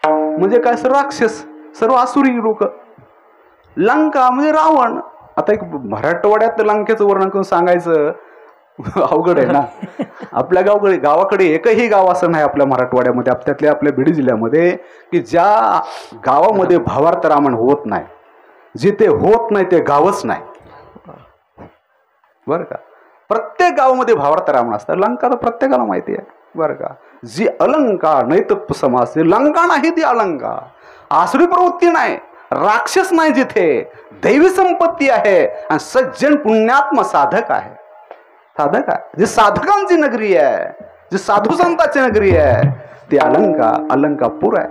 म्हणजे काय? सर्व राक्षस, सर्व आसुरी लोक. लंका म्हणजे रावण. आता एक मराठवाड्यात लंकेचं वर्णन करून सांगायचं अवघड आहे ना. आपल्या गावाकडे एकही गाव असं नाही आपल्या मराठवाड्यामध्ये, त्यातल्या आपल्या बीड जिल्ह्यामध्ये, की ज्या गावामध्ये भावार्थ रामायण होत नाही. जिथे होत नाही ते गावच नाही बरं का. प्रत्येक गावामध्ये भावार्थ रामायण असतं. लंका तर प्रत्येकाला माहिती आहे बरं का. जी अलंका नैतप समास, लंका नाही ती अलंका. आसुरी प्रवृत्ती नाही, राक्षस नाही, जिथे दैवी संपत्ती आहे आणि सज्जन पुण्यात्म साधक आहे. साधक आहे, जी साधकांची नगरी आहे, जी साधू संतांची नगरी आहे, ती अलंकापूर आहे.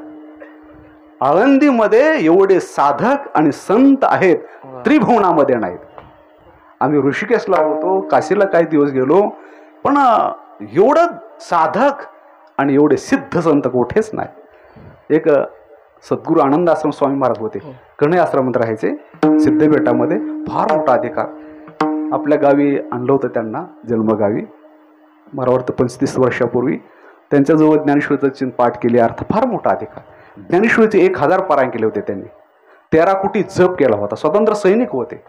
आळंदीमध्ये एवढे साधक आणि संत आहेत, त्रिभुवनामध्ये नाहीत. आम्ही ऋषिकेशला होतो, काशीला काही दिवस गेलो, पण एवढं साधक आणि एवढे सिद्ध संत कुठेच नाही. एक सद्गुरू आनंद आश्रम स्वामी महाराज होते, कण्हे आश्रमात राहायचे सिद्धपेठामध्ये. फार मोठा अधिकार आपल्या गावी आणलं होतं त्यांना, जन्मगावी. मला वाटतं 35 वर्षापूर्वी त्यांच्याजवळ ज्ञानेश्वरीचं पाठ केले. अर्थ फार मोठा अधिकार. ज्ञानेश्वरीचे 1000 पारायण केले होते त्यांनी. 13 कोटी जप केला होता. स्वतंत्र सैनिक होते.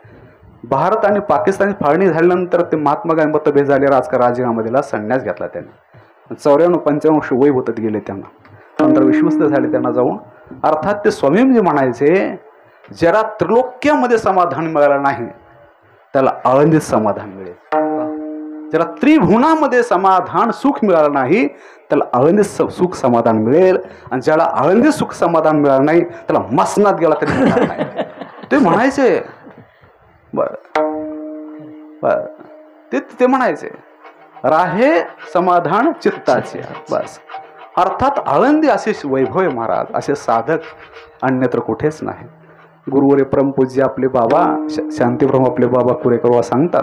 भारत आणि पाकिस्तानची फाळणी झाल्यानंतर ते महात्मा गांधी मतभेद झाले, राजीनामा दिला, संन्यास घेतला त्यांनी. 94-95 वर्ष वय होत गेले त्यांना. 15-20 वर्ष झाले त्यांना जाऊन. अर्थात ते स्वामी म्हणजे म्हणायचे, ज्याला त्रिलोक्यामध्ये समाधान मिळालं नाही त्याला आळंदीत समाधान मिळेल. ज्याला त्रिभुवनामध्ये समाधान सुख मिळालं नाही त्याला आळंदीत सुख समाधान मिळेल. आणि ज्याला आळंदीत सुख समाधान मिळालं नाही त्याला मसनात गेला तरी मिळणार नाही. ते म्हणायचे बर ते म्हणायचे राहे समाधान चित्ताचे. बस अर्थात आळंदी असे वैभव आहे महाराज, असे साधक अन्यत्र कुठेच नाही. गुरुवरे परमपूज्य आपले बाबा शांतीप्रम आपले बाबा कुरेकर सांगतात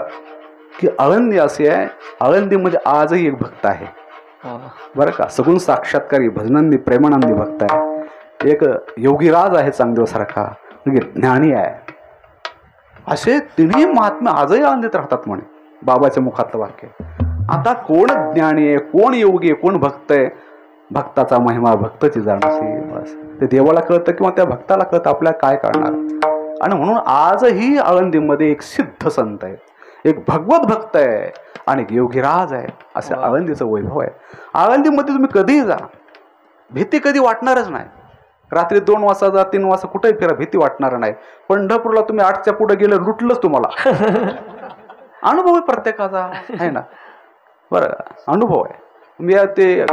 की आळंदी असे आहे, आळंदीमध्ये आजही एक भक्त आहे बरं का, सगुण साक्षात्कारी भजनांदी प्रेमानंदी भक्त आहे. एक योगीराज आहे चांगदेवासारखा, ज्ञानी आहे. असे तिन्ही महात्मा आजही आळंदीत राहतात म्हणे, बाबाच्या मुखातलं वाक्य. आता कोण ज्ञानी आहे, कोण योगी आहे, कोण भक्त आहे, भक्ताचा महिमा भक्तची जाणसी. बस ते देवाला कळतं किंवा त्या भक्ताला कळतं, आपल्याला काय कळणार. आणि म्हणून आजही आळंदीमध्ये एक सिद्ध संत आहे, एक भगवत भक्त आहे आणि एक योगीराज आहे. असं आळंदीचं वैभव आहे. आळंदीमध्ये तुम्ही कधीही जा, भीती कधी वाटणारच नाही. रात्री 2 वाजता जा, 3 वाजता कुठेही फिरा, भीती वाटणार नाही. पंढरपूरला तुम्ही 8च्या पुढे गेले, लुटलंच तुम्हाला. अनुभव आहे प्रत्येकाचा, आहे ना. बरं अनुभव आहे. मी ते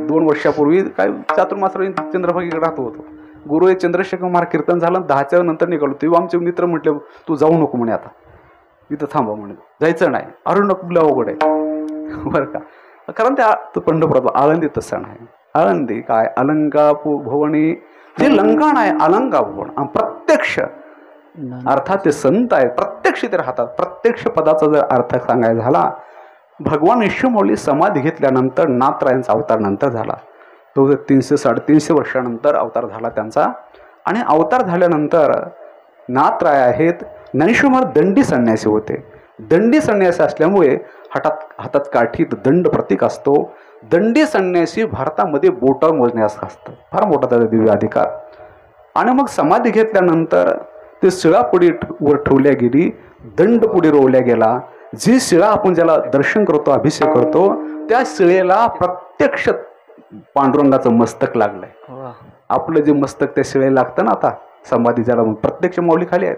2 वर्षापूर्वी काय चातुर्मासाला चंद्रभागीकडे राहतो होतो. गुरु चंद्रशेखर महाराज कीर्तन झालं, 10च्या नंतर निघालो. तेव्हा आमचे मित्र म्हटले तू जाऊ नको म्हणे, आता इथं थांबा म्हणे, जायचं नाही. अरे नको अवघड आहे बरं का. कारण त्या पंढरपुरात आळंदी तसं नाही. आळंदी काय अलंका भुवनी जे लंकाण आहे, अलंका भुवन प्रत्यक्ष अर्थात ते संत आहेत, प्रत्यक्ष ते राहतात. प्रत्यक्ष पदाचा जर अर्थ सांगायचा झाला, भगवान विष्णुमौली समाधी घेतल्यानंतर नाथरायांचा अवतार नंतर झाला. तो 300-350 वर्षानंतर अवतार झाला त्यांचा. आणि अवतार झाल्यानंतर नाथराय आहेत, ज्ञानेश्वर महाराज दंडी संन्यासी होते. दंडी संन्यासी असल्यामुळे हातात काठीत दंड प्रतीक असतो. दंडी संन्यासी भारतामध्ये बोटावर मोजण्यास असतं, फार मोठा त्याचा दिव्य अधिकार. आणि मग समाधी घेतल्यानंतर ते शिळापुडी वर ठेवल्या गेली, दंडपुडी रोवल्या गेला. जी शिळा आपण ज्याला दर्शन करतो, अभिषेक करतो, त्या शिळेला प्रत्यक्ष पांडुरंगाचं मस्तक लागलंय. आपलं जे मस्तक त्या शिळेला लागतं ना, आता समाधी ज्याला प्रत्यक्ष माऊली खाली आहेत,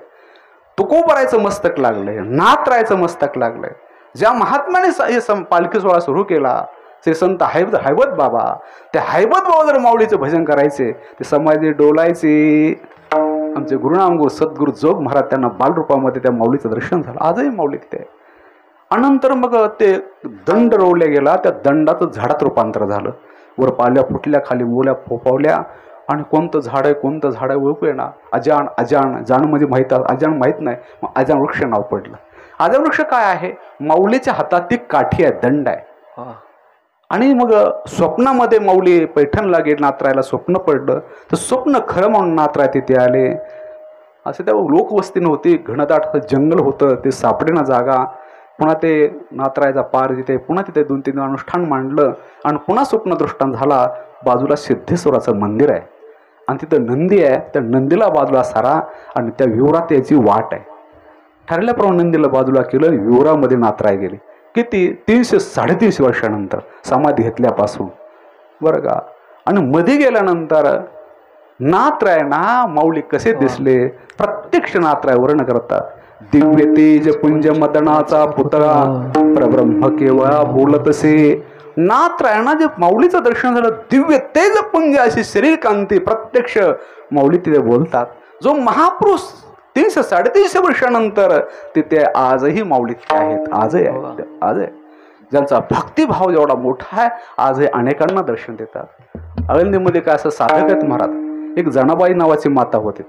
तुकोबरायचं मस्तक लागलंय, नाथरायचं मस्तक लागलंय. ज्या महात्म्याने हे पालखी सोहळा सुरू केला, श्री संत हैबत बाबा, त्या हैबत बाबा जर माऊलीचं भजन करायचे, ते समाधी डोलायचे. आमचे गुरुनामगुरु सद्गुरु जोग महाराज त्यांना बालरूपामध्ये त्या माऊलीचं दर्शन झालं. आजही माऊली तिथे आहे. अनंतर मग ते दंड रोवल्या गेला, त्या दंडाचं झाडात रूपांतर झालं. वर पाल्या फुटल्या, खाली मोल्या फोपावल्या. आणि कोणतं झाड आहे ओळखू येणार. अजान जाण म्हणजे माहीत, अजान माहीत नाही, मग अजान वृक्ष नाव पडलं. अजान वृक्ष काय आहे, माऊलीच्या हातात ती काठी आहे, दंड आहे. आणि मग स्वप्नामध्ये माऊली पैठणला गेली, नाथरायला स्वप्न पडलं. तर स्वप्न खरं म्हणून नाथराय तिथे आले. असे त्या लोकवस्ती नव्हती, घनदाट जंगल होतं, ते सापडेना जागा. पुन्हा ते नाथरायचा पार तिथे, पुन्हा तिथे 2-3 अनुष्ठान मांडलं. आणि पुन्हा स्वप्नदृष्टांत झाला. बाजूला सिद्धेश्वराचं मंदिर आहे आणि तिथं नंदी आहे, त्या नंदीला बाजूला सारा आणि त्या विवरात याची वाट आहे. ठरल्याप्रमाणे नंदीला बाजूला केलं, विवरामध्ये नाथराय गेले. किती 300-350 वर्षानंतर समाधी घेतल्यापासून, बरं का. आणि मध्ये गेल्यानंतर नाथरायना माऊली कसे दिसले, प्रत्यक्ष नाथराय वर्णन करतात. दिव्य तेज पुंज मदनाचा पुतळा, परब्रह्म केवळा बोलतसे. नाथरायणा जे माऊलीचं दर्शन झालं, दिव्य तेज पुंज अशी शरीर कांती प्रत्यक्ष माऊली तिथे बोलतात. जो महापुरुष 300-350 वर्षानंतर तिथे आजही माऊली आहेत, आजही आहेत. आजही ज्यांचा भक्तिभाव जेवढा मोठा आहे, आजही अनेकांना दर्शन देतात. आळंदीमध्ये काय असं साधक आहेत महाराज. एक जनाबाई नावाची माता होते,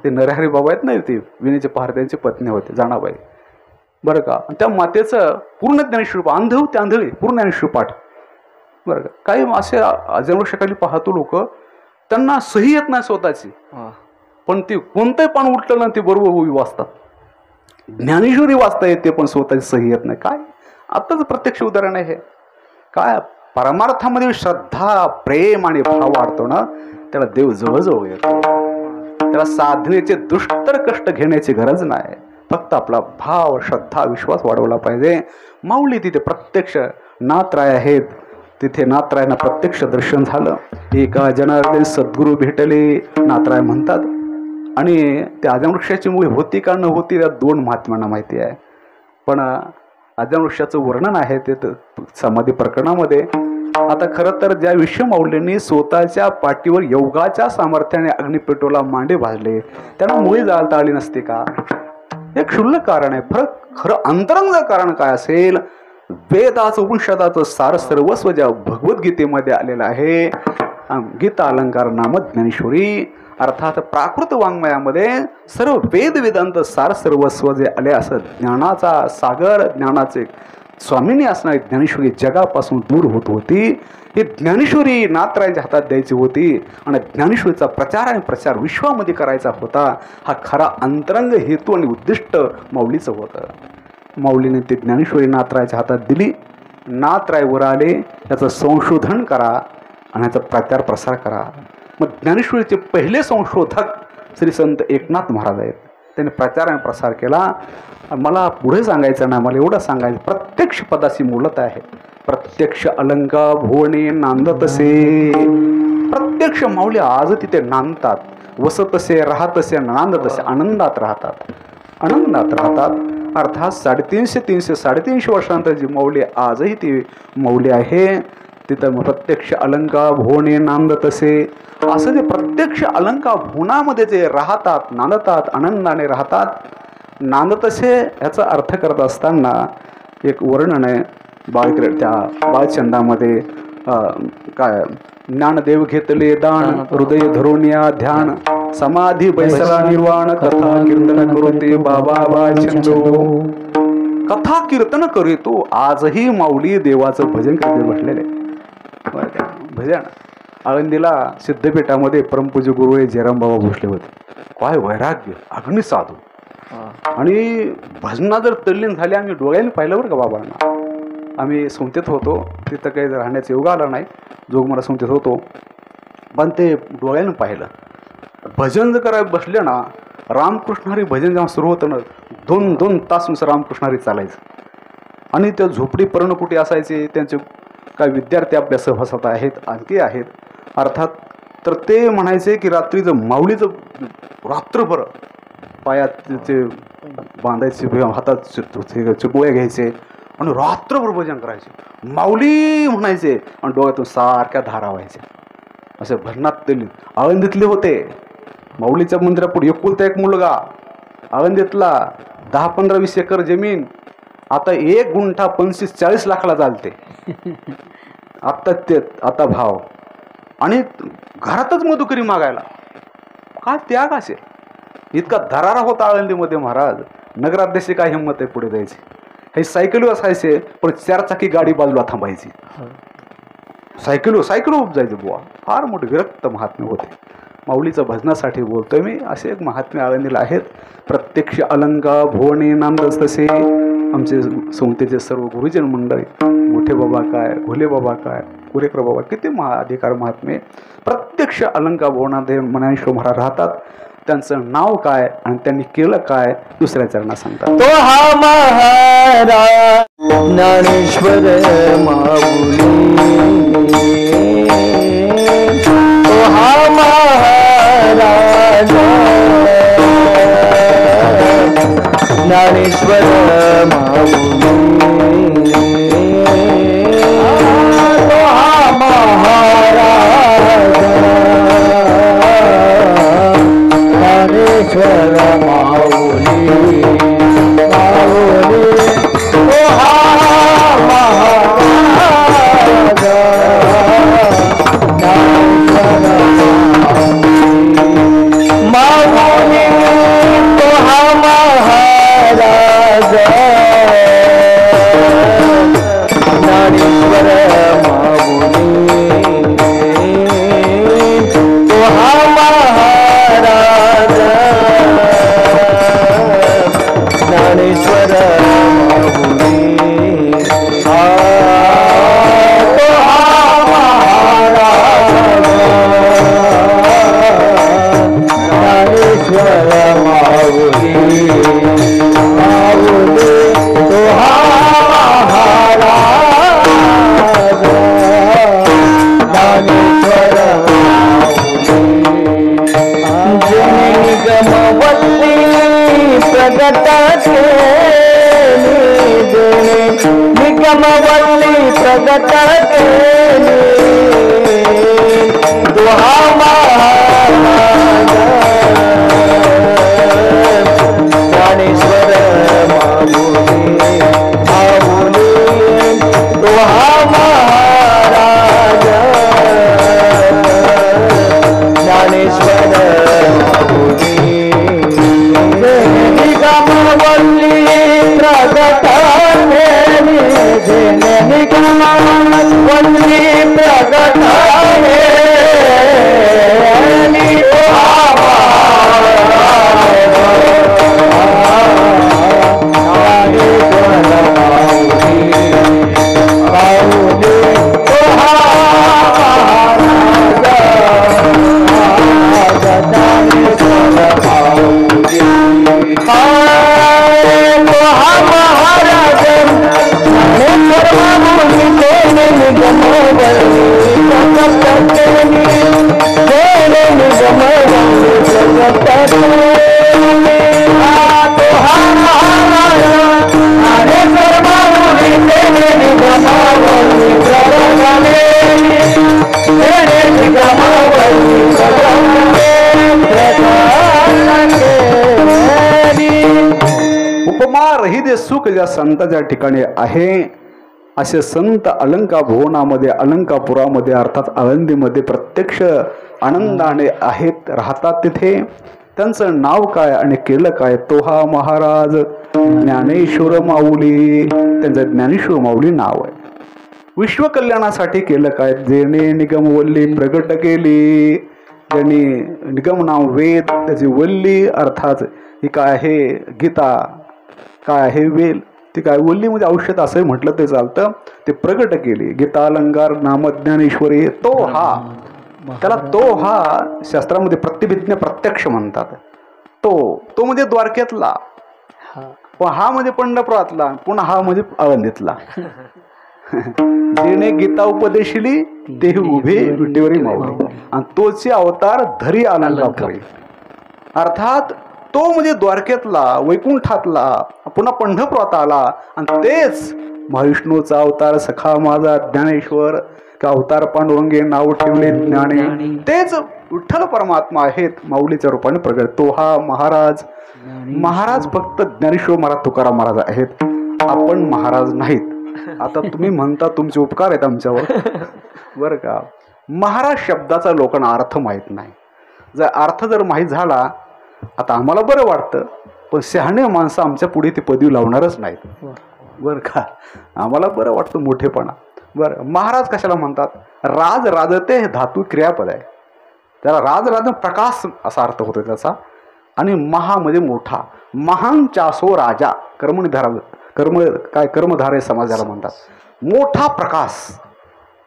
ते नरहरी बाबा आहेत नाही, ते विनेचे पहार त्यांची पत्नी होते जनाबाई, बरं का. त्या मातेचं पूर्ण ज्ञानेश्वर आंधळ होते, आंधळी पूर्ण ज्ञानेश्वर पाठ, बरं का. काही असे अजन्मशकाली पाहतो लोक, त्यांना सही येत नाही स्वतःची, पण ती कोणतंही पान उठलं ना ते बरोबर उभी वाचतात. ज्ञानेश्वरी वाचता येते पण स्वतःची सही येत नाही. काय आत्ताच प्रत्यक्ष उदाहरण आहे हे. काय परमार्थामध्ये श्रद्धा, प्रेम आणि भाव वाढतो ना, त्याला देव जवळजवळ येतो. त्याला साधनेचे दुष्टर कष्ट घेण्याची गरज नाही, फक्त आपला भाव, श्रद्धा, विश्वास वाढवला पाहिजे. माऊली तिथे प्रत्यक्ष नाथराय आहेत, तिथे नाथरायांना प्रत्यक्ष दर्शन झालं. एका जनार्दन सद्गुरू भेटले, नाथराय म्हणतात. आणि त्या आजमवृक्षाची मुळे होती का न होती, त्या 2 महात्म्यांना माहिती आहे. पण आजमवृक्षाचं वर्णन आहे ते समाधी प्रकरणामध्ये. आता खरं तर ज्या विश्वमाऊलींनी स्वतःच्या पाठीवर योगाच्या सामर्थ्याने अग्निपेटोला मांडे भाजले, त्यांना मुळी जाळता आली नसते का. हे क्षुल्लक कारण आहे. खरं अंतरंग कारण काय असेल? वेदाचं उपनिषदाचं सार सर्वस्व ज्या भगवद्गीतेमध्ये आलेलं आहे, गीता अलंकार नाम ज्ञानेश्वरी, अर्थात प्राकृत वाङ्मयामध्ये सर्व वेद वेदांत सार सर्वस्व जे आले, असं ज्ञानाचा सागर, ज्ञानाचे स्वामिनी असणारी ज्ञानेश्वरी जगापासून दूर होत होती. ही ज्ञानेश्वरी नाथरायांच्या हातात द्यायची होती आणि ज्ञानेश्वरीचा प्रचार आणि प्रसार विश्वामध्ये करायचा होता. हा खरा अंतरंग हेतू आणि उद्दिष्ट माऊलीचं होतं. माऊलीने ते ज्ञानेश्वरी नाथरायाच्या हातात दिली. नाथराय वर आले, याचं संशोधन करा आणि याचा प्रचार प्रसार करा. मग ज्ञानेश्वरीचे पहिले संशोधक श्री संत एकनाथ महाराज आहेत. त्यांनी प्रचार आणि प्रसार केला. मला पुढे सांगायचं नाही, मला एवढं सांगायचं, प्रत्यक्ष पदाची मूलत आहे. प्रत्यक्ष अलंका भुवने नांदतसे. प्रत्यक्ष माऊली आज तिथे नांदतात, वसतसे, राहतसे, नांदतसे, आनंदात राहतात, आनंदात राहतात. अर्थात 350 वर्षांतर जी माऊली आजही ती माऊली आहे. तिथं प्रत्यक्ष अलंका भुवने नांदतसे, असं जे प्रत्यक्ष अलंका भुवनामध्ये जे राहतात, नांदतात, आनंदाने राहतात, नांदतसे याचा अर्थ करत असताना एक वर्णन आहे त्या बाळचंदामध्ये. काय ज्ञानदेव घेतले दान, हृदय धरुनिया ध्यान, समाधी बैसला निर्वाण, कथा कीर्तन करोते बाबा बाळचंदो. कथा कीर्तन करीतो. आजही माऊली देवाचं भजन करत बसलेले. भजन आळंदीला सिद्धपीठामध्ये परमपूज्य गुरु जयराम बाबा भोसले होते. काय वैराग्य, अग्नि साधू. आणि भजना जर तल्लीन झाले, आम्ही डोळ्याने पाहिलं बरं का बाबांना. आम्ही संस्थेत होतो, तिथं काही राहण्याचा योग आला नाही, जोगमारा संस्थेत होतो, पण ते डोळ्यानं पाहिलं. भजन जर करायला बसले ना, रामकृष्णारी भजन जेव्हा सुरू होतं ना, 2-2 तास नुसतं रामकृष्णारी चालायचं. आणि त्या झोपडी पर्णकुटी असायचे, त्यांचे काय विद्यार्थी अभ्यासात आहेत, आणखी आहेत अर्थात. तर ते म्हणायचे की रात्रीचं माऊलीचं रात्रभर पायात ते बांधायचे, हातात चिकोळ्या घ्यायचे आणि रात्रभर भजन करायचे. माऊली म्हणायचे आणि डोळ्यातून सारख्या धारा व्हायच्या. असे भजनात ते आळंदीतले होते. माऊलीच्या मंदिरापुढे एकुलता एक मुलगा, आळंदीतला, 10-15-20 एकर जमीन. आता 1 गुंठा 25-40 लाखाला चालते आता भाव. आणि घरातच मधुकरी मागायला. काय त्याग असेल. इतका दरारा होता आळंदीमध्ये महाराज. नगराध्यक्ष काय हिंमत आहे पुढे जायची. हे सायकली असायचे, पण 4 चाकी गाडी बाजूला थांबायची. सायकल जायचं बुवा. फार मोठे विरक्त महात्मे होते. माऊलीचं भजनासाठी बोलतोय मी. असे एक महात्मे आळंदीला आहेत. प्रत्यक्ष अलंका भुवने नांदतसे. आमचे संस्थेचे सर्व गुरुजन मंडळी, मोठे बाबा काय, घोले बाबा काय, कुरेकर बाबा, किती अधिकार महात्मे प्रत्यक्ष अलंका भुवनामध्ये ज्ञानेश्वर महाराज राहतात. त्यांचं नाव काय आणि त्यांनी केलं काय दुसऱ्या चरणात सांगतात. तो हा महाराज ज्ञानेश्वर माऊली, तो हा महाराज ज्ञानेश्वर माऊली, तो हा महाराज ज्ञानेश्वर माऊली, माऊली, तो हा महाराज ज्ञानेश्वर माऊली, तो हा महाराज ज्ञानेश्वर माऊली, तो हा महाराज ज्ञानेश्वर माऊली, तो हा महाराज ज्ञानेश्वर माऊली, माऊली, तो हा महाराज ज्ञानेश्वर निगमवल्ली प्रगट निगमवल्ली प्रगट तो हा महाराज ज्ञानेश्वर निगमवल्ली उपमा रहित सुख ज्या संताच्या ठिकाणी आहे असे संत अलंका भुवनामध्ये अलंकापुरामध्ये अर्थात आळंदीमध्ये प्रत्यक्ष आनंदाने आहेत राहतात. तिथे त्यांचं नाव काय आणि केलं काय? तो हा महाराज ज्ञानेश्वर माऊली. त्यांचं ज्ञानेश्वर माऊली नाव आहे. विश्वकल्याणासाठी केलं काय? जेणे निगमवल्ली प्रगट केली. ज्यांनी निगम नाव वेद त्याची वल्ली अर्थात ही काय आहे गीता, काय आहे वेल, ती काय वल्ली म्हणजे औषध असं म्हटलं ते चालतं. ते प्रगट केली. गीता अलंकार नामज्ञानेश्वरी तो हा, त्याला तो हा शास्त्रामध्ये प्रतिभिज्ञ प्रत्यक्ष म्हणतात. तो म्हणजे द्वारकेतला, हा म्हणजे पंढरपुरातला, पुन्हा हा म्हणजे आळंदीतला. जेणे गीता उपदेशिली ते उभे विटेवरी माऊली आणि तोचे अवतार धरी अलंकापुरी. अर्थात तो म्हणजे द्वारकेतला, वैकुंठातला, पुन्हा पंढरपुरात आला आणि तेच महाविष्णूचा अवतार सखा माझा ज्ञानेश्वर का अवतार पांडुरंगे नाव ठेवले ज्ञाने. तेच विठ्ठल परमात्मा आहेत माऊलीच्या रूपाने प्रगट. तो हा महाराज. महाराज फक्त ज्ञानेश्वर महाराज तुकाराम महाराज आहेत, आपण महाराज नाहीत. आता तुम्ही म्हणता तुमचे उपकार आहेत आमच्यावर बरं का. महाराज शब्दाचा लोकांना अर्थ माहीत नाही. जर अर्थ जर माहीत झाला, आता आम्हाला बरं वाटतं, पण शहाणे माणसं आमच्या पुढे ती पदवी लावणारच नाहीत बरं का. आम्हाला बरं वाटतं मोठेपणा. बरं, महाराज कशाला म्हणतात? राज राजते हे धातू क्रियापद आहे. त्याला राज राज प्रकाश असा अर्थ होतो त्याचा. आणि महा म्हणजे मोठा. महान चासो राजा कर्मधारे समाजाला म्हणतात. मोठा प्रकाश,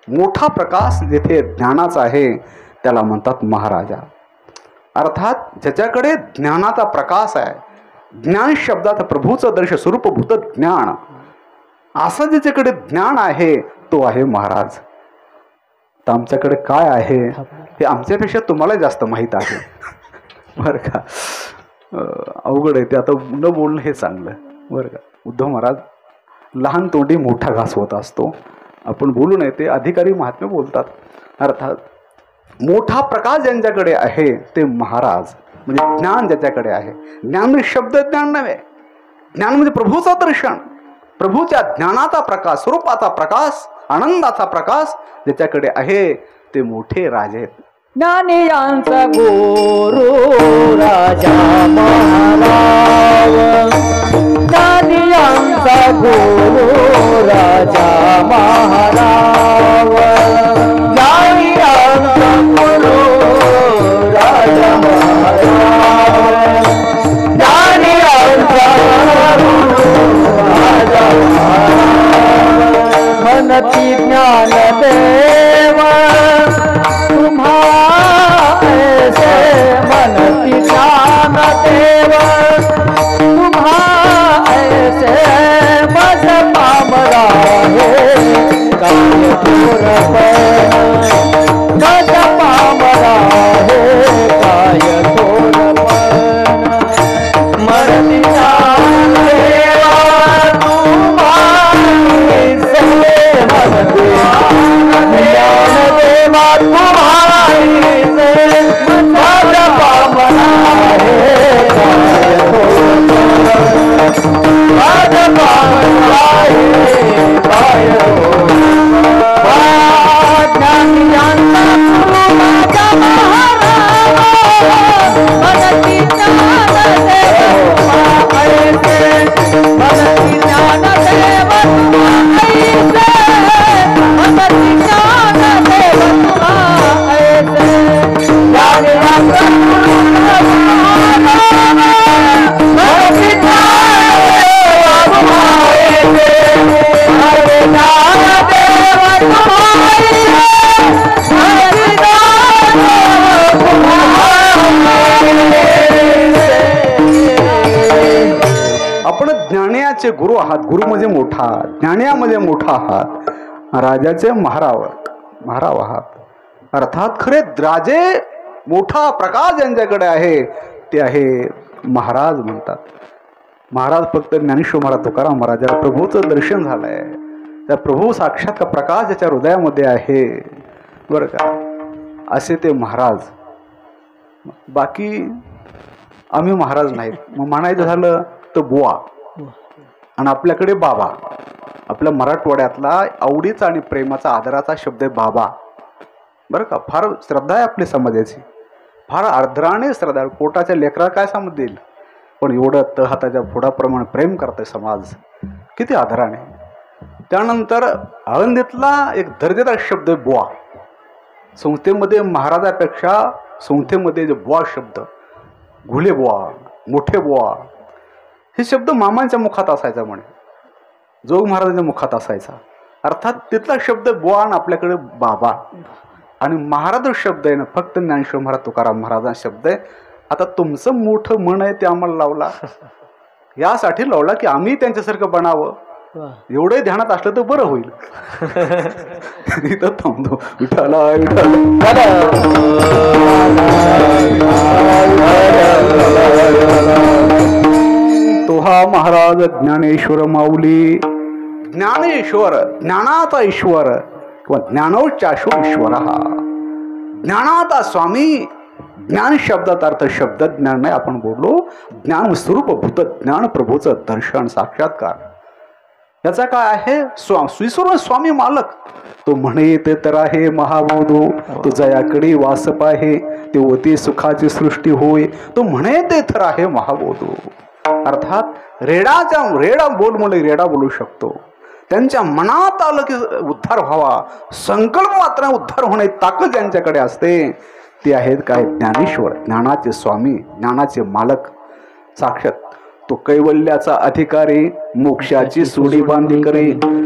मोठा प्रकाश जेथे ज्ञानाचा आहे त्याला म्हणतात महाराजा. अर्थात ज्याच्याकडे ज्ञानाचा प्रकाश आहे, ज्ञान शब्दात प्रभूचं दर्श स्वरूपभूत ज्ञान, असं ज्याच्याकडे ज्ञान आहे तो आहे महाराज. तर आमच्याकडे काय आहे हे आमच्यापेक्षा तुम्हाला जास्त माहीत आहे बरं का. अवघड आहे ते, आता न बोलणं हे चांगलं बरं का. उद्धव महाराज लहान तोंडी मोठा घास होत असतो. आपण बोलू नये ते अधिकारी महात्मे बोलतात. अर्थात मोठा प्रकाश ज्यांच्याकडे आहे ते महाराज म्हणजे ज्ञान ज्याच्याकडे आहे. ज्ञान म्हणजे शब्द ज्ञान नव्हे, ज्ञान म्हणजे प्रभूचं दर्शन, प्रभूच्या ज्ञानाचा प्रकाश, स्वरूपाचा प्रकाश, आनंदाचा प्रकाश ज्याच्याकडे आहे ते मोठे राजे आहेत. ज्ञानियांचा गुरु राजा महाराज, ज्ञानियांचा गुरु राजा महाराज, ज्ञानियांचा गुरु राजा महाराज, ज्ञानियांचा गुरु राजा महाराज. म्हणती ज्ञानदेव मनती ज्ञानदेव तुम्हा ऐसे मज पामरा है काय थोरपण, मज पामरा है काय थोरपण. मनती ज्ञानदेव तुम्हा ऐसे मनती ज्ञानदेव तुम्हा गुरु आहात. गुरु म्हणजे मोठा, ज्ञानियामध्ये मोठा आहात, राजाचे महाराव आहात. अर्थात खरे राजे मोठा प्रकाश ज्यांच्याकडे आहे ते आहे महाराज म्हणतात. महाराज फक्त ज्ञानेश्वर महाराज तुकाराम महाराजाला प्रभूचं दर्शन झालंय. त्या प्रभू साक्षात प्रकाश ज्याच्या हृदयामध्ये आहे बरं का. असे ते महाराज. बाकी आम्ही महाराज नाहीत. मग म्हणायचं झालं तर बुवा, आणि आपल्याकडे बाबा. आपल्या मराठवाड्यातला आवडीचा आणि प्रेमाचा आदराचा शब्द आहे बाबा. बरं का, फार श्रद्धा आहे आपल्या समाजाची, फार आर्द्राने श्रद्धा. पोटाच्या लेकरा काय समज देईल, पण एवढं हाताच्या फोडाप्रमाणे प्रेम करतोय समाज, किती आदराने. त्यानंतर आळंदीतला एक दर्जेदार शब्द आहे बुवा. संस्थेमध्ये महाराजापेक्षा संस्थेमध्ये जे बुवा शब्द, घुले बुवा, मोठे बुवा, हे शब्द मामांच्या मुखात असायचा. म्हणे जोग महाराजांच्या मुखात असायचा. अर्थात तिथला शब्द बुवा आणि आपल्याकडे बाबा. आणि महाराज शब्द आहे ना फक्त ज्ञानेश्वर महाराज तुकाराम महाराजांचा शब्द आहे. आता तुमचं मोठं मन आहे ते आम्हाला लावला, यासाठी लावला की आम्ही त्यांच्यासारखं बनावं. एवढे ध्यानात असलं तर बरं होईल. इथं थांबतो. विठाला तो हा महाराज ज्ञानेश्वर माऊली. ज्ञानेश्वर, ज्ञानाचा ईश्वर किंवा ज्ञानोच्चाशो ईश्वर. हा ज्ञानाचा स्वामी. ज्ञान शब्दाचा अर्थ शब्द ज्ञान नाही, आपण बोललो ज्ञान स्वरूप भूत ज्ञान प्रभूचं दर्शन साक्षात्कार. याचा काय आहे, स्वीस्वरूप स्वामी मालक. तो म्हणे ते तर आहे महाबोधो, तो जयाकडे वास पाहे, ते होते सुखाची सृष्टी होय. तो म्हणे ते तर आहे महाबोधो. अर्थात रेडा बोल म्हणले रेडा बोलू शकतो. त्यांच्या मनात आलं की उद्धार व्हावा, संकल्प मात्र उद्धार होणे ताकद ज्यांच्याकडे असते ते आहेत काय, ज्ञानेश्वर, ज्ञानाचे स्वामी, ज्ञानाचे मालक साक्षात. तो कैवल्याचा अधिकारी, मोक्षाची सोडी बांधी करे.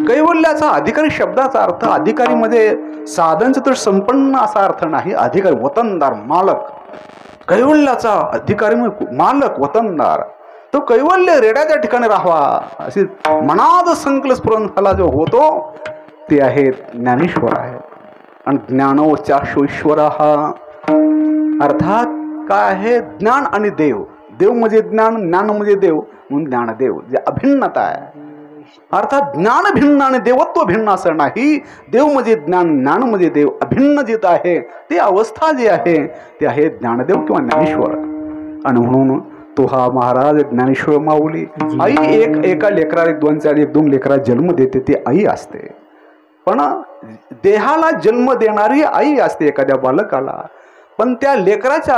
कैवल्याचा अधिकारी शब्दाचा अर्थ अधिकारी मध्ये साधन चतुर संपन्न असा अर्थ नाही. अधिकारी वतनदार, मालक. कैवल्याचा अधिकारी मालक, वतनदार. तो कैवल्य रेड्याच्या ठिकाणी राहावा अशी मनात संकल्प स्फुरण झाला जो होतो ते आहेत ज्ञानेश्वर आहे. आणि ज्ञानोच्चाशो ईश्वर हा अर्थात काय आहे, ज्ञान आणि देव. देव म्हणजे ज्ञान, ज्ञान म्हणजे देव, म्हणून ज्ञानदेव जे अभिन्नता आहे. अर्थात ज्ञान भिन्न आणि देवत्व भिन्न असं नाही. देव म्हणजे ज्ञान, ज्ञान म्हणजे देव. अभिन्न जिथं आहे ते अवस्था जी आहे ते आहे ज्ञानदेव किंवा ज्ञानेश्वर. आणि म्हणून तो हा महाराज ज्ञानेश्वर माऊली. आई एका लेकराला 2 लेकरा जन्म देते ती आई असते, पण देहाला जन्म देणारी आई असते एखाद्या बालकाला. पण त्या लेकराच्या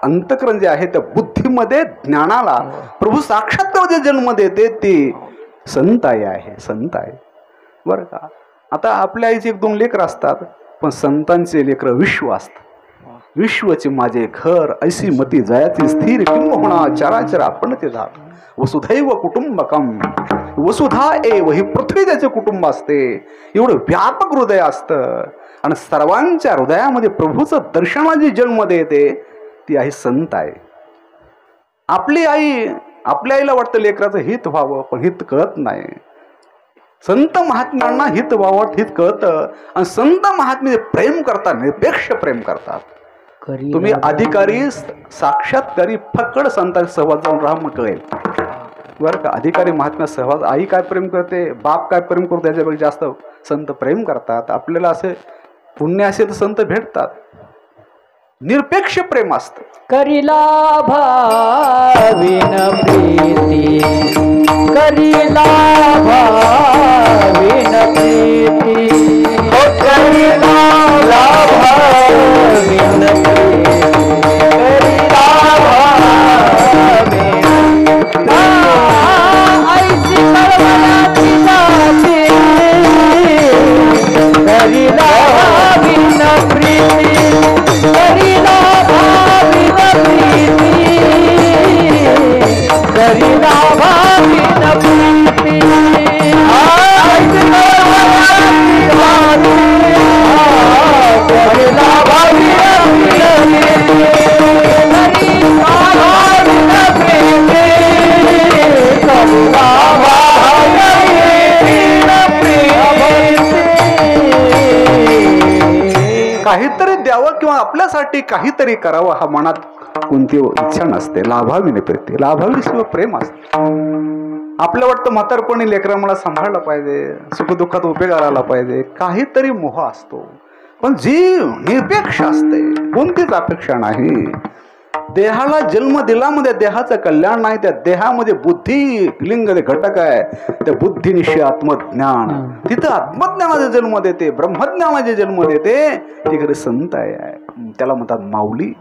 अंतःकरण जे आहे त्या बुद्धीमध्ये ज्ञानाला प्रभू साक्षात जे जन्म देते ते संत आई आहे, संत आहे. बरं का. आता आपल्या आईचे 1-2 लेकर असतात, पण संतांचे लेकर विश्व असतात. विश्वचे माझे घर ऐसी मती जयाची स्थिर किंबहुना चराचर आपण ते झाड. वसुधैव कुटुंबकम. वसुधा एव ही पृथ्वी त्याचे कुटुंब असते. एवढं व्यापक हृदय असतं आणि सर्वांच्या हृदयामध्ये प्रभूचं दर्शनाची जन्म देते ती आहे संत आहे. आपली आई, आपल्या आईला वाटतं लेकराचं हित व्हावं, पण हित कळत नाही. संत महात्म्यांना हित व्हावं हित कळतं. आणि संत महात्मे प्रेम करतात, निरपेक्ष प्रेम करतात. तुम्ही अधिकारी साक्षात्कारी फक्त संतांच्या सहवास जाऊन राहा मग कळेल. बरं का. अधिकारी महात्म्या सहवास, आई काय प्रेम करते, बाप काय प्रेम करतो त्याच्यापेक्षा जास्त संत प्रेम करतात. आपल्याला असे पुण्य असे तर संत भेटतात. निरपेक्ष प्रेम असतं. करिला भाविन प्रीती, करिला भाविन प्रीती, करिला भाविन प्रीती, करिला भाविन ऐसी सर्वनाची जाती, करिला भाविन प्रीती, करिला भाविन प्रीती, करिला भाविन प्रीती, ऐसी सर्वनाची जाती, करिला भाविन प्रीती, करिला भाविन प्रीती, करिला भाविन प्रीती. काहीतरी द्यावं किंवा आपल्यासाठी काहीतरी करावं हा मनात कोणती इच्छा नसते. लाभावी प्रीती, लाभावी शिवाय प्रेम असते. आपल्या वाटतं म्हातारपणी लेकरं मला सांभाळलं पाहिजे, सुखदुःखात उपयोग आला पाहिजे, काहीतरी मोह असतो. पण जीव निरपेक्ष असते, कोणतीच अपेक्षा नाही. देहाला जन्म दिला मध्ये देहाचं कल्याण नाही. त्या देहामध्ये बुद्धी लिंग घटक आहे. त्या बुद्धीनिशी आत्मज्ञान, तिथं आत्मज्ञानाचे जन्म देते, ब्रह्मज्ञानाचे जन्म देते. ते खरे संत आहे. त्याला म्हणतात माऊली.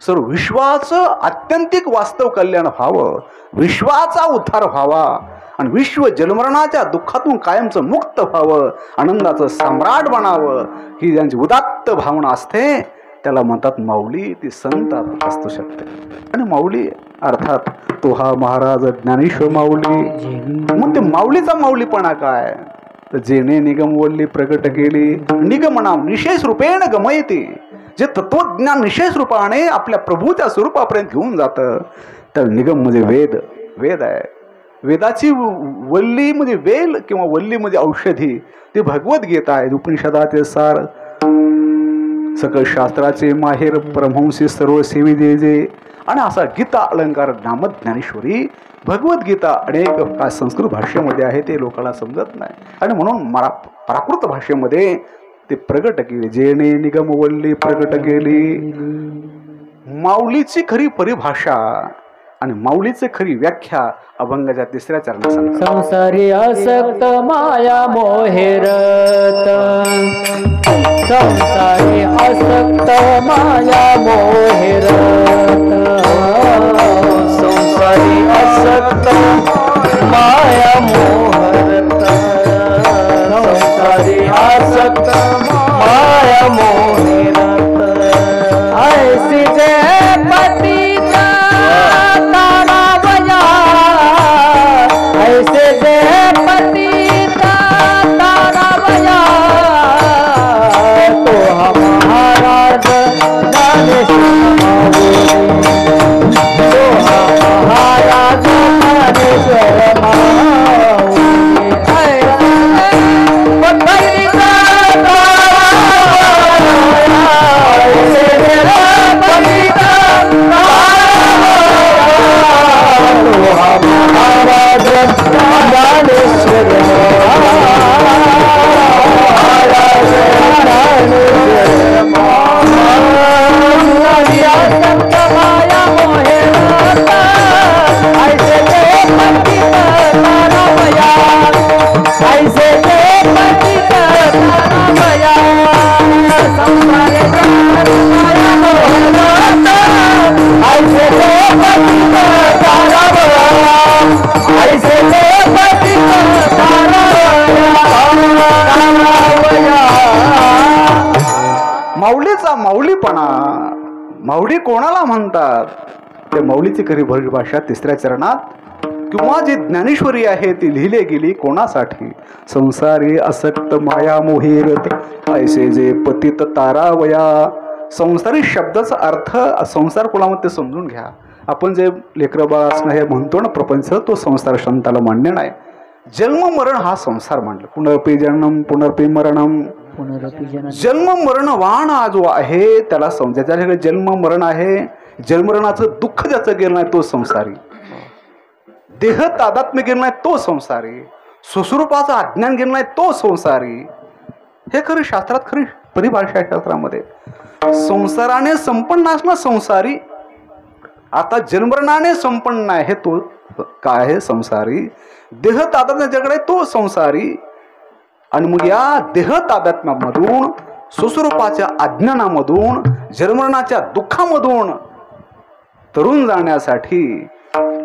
सर्व विश्वाचं आत्यंतिक वास्तव कल्याण व्हावं, विश्वाचा उद्धार व्हावा आणि विश्व जन्मरणाच्या दुःखातून कायमचं मुक्त व्हावं, आनंदाचं सम्राट बनावं, ही ज्यांची उदात्त भावना असते त्याला म्हणतात माऊली. ती संत असू शकते. आणि माऊली अर्थात तो हा महाराज ज्ञानेश्वर माऊली. मग ते माऊलीचा माऊलीपणा काय? तर जेणे निगम वल्ली प्रगट केली, निगमना निशेष रूपेण गमयते. जे तत्वज्ञान निशेष रूपाने आपल्या प्रभूच्या स्वरूपापर्यंत घेऊन जातं, तर निगम म्हणजे वेद. वेद आहे. वेदाची वल्ली म्हणजे वेल किंवा वल्ली म्हणजे औषधी. ती भगवद्गीता आहे. उपनिषदाचे सार, सकल शास्त्राचे माहेर, परमहंसी सर्व सेवी दे जे. आणि असा गीता अलंकार नामक ज्ञानेश्वरी भगवद्गीता अनेक संस्कृत भाषेमध्ये आहे, ते लोकांना समजत नाही. आणि म्हणून प्राकृत भाषेमध्ये ते प्रगट केले. जेणे निगमवल्ली प्रगट केली. माऊलीची खरी परिभाषा आणि माऊलीची खरी व्याख्या अभंगाच्या 3ऱ्या चरणात सांगतात. संसारी आसक्त माया मोहेरत, संसारी आसक्त माया मोहेरत, संसारी आसक्त माया मोहरत, संसारी आसक्त माया मोहेरत. ऐसी जे पतीचा तारावया, ऐसे जे पतीचा तारावया, तो हा महाराज ज्ञानेश्वर माऊली, तो हा महाराज ज्ञानेश्वर माऊली. माऊलीचा माऊलीपणा, माऊली कोणाला म्हणतात? त्या माऊलीची खरी भाषा 3ऱ्या चरणात किंवा जी ज्ञानेश्वरी आहे ती लिहिली गेली कोणासाठी? संसारी असक्त माया मोहिरत, ऐसे जे पतित तारावया. संसारी शब्दाचा अर्थ संसार कुलामध्ये समजून घ्या. आपण जे लेकरबाळ हे म्हणतो ना प्रपंच, तो संसार संताला मान्य नाही. जन्म मरण हा संसार मांडला. पुनरपी जन्म पुनरपी मरणम. जन्म मरणवाण हा जो आहे त्याला ज्याच्याकडे जन्म मरण आहे, जन्मरणाचं दुःख ज्याचं गेलं नाही तो संसारी. देह तादात्म्य गेलं नाही तो संसारी. सुस्वरूपाचं अज्ञान गेलं नाही तो संसारी. हे खरं शास्त्रात खरी परिभाषा आहे शास्त्रामध्ये. संसाराने संपन्न असणं संसारी. आता जन्मरणाने संपन्न आहे तो काय आहे? संसारी. देह तादात्म्याच्याकडे तो संसारी. आणि मग या देह तादात्म्यामधून, सुस्वरूपाच्या अज्ञानामधून, जन्मरणाच्या दुःखामधून तरुण जाण्यासाठी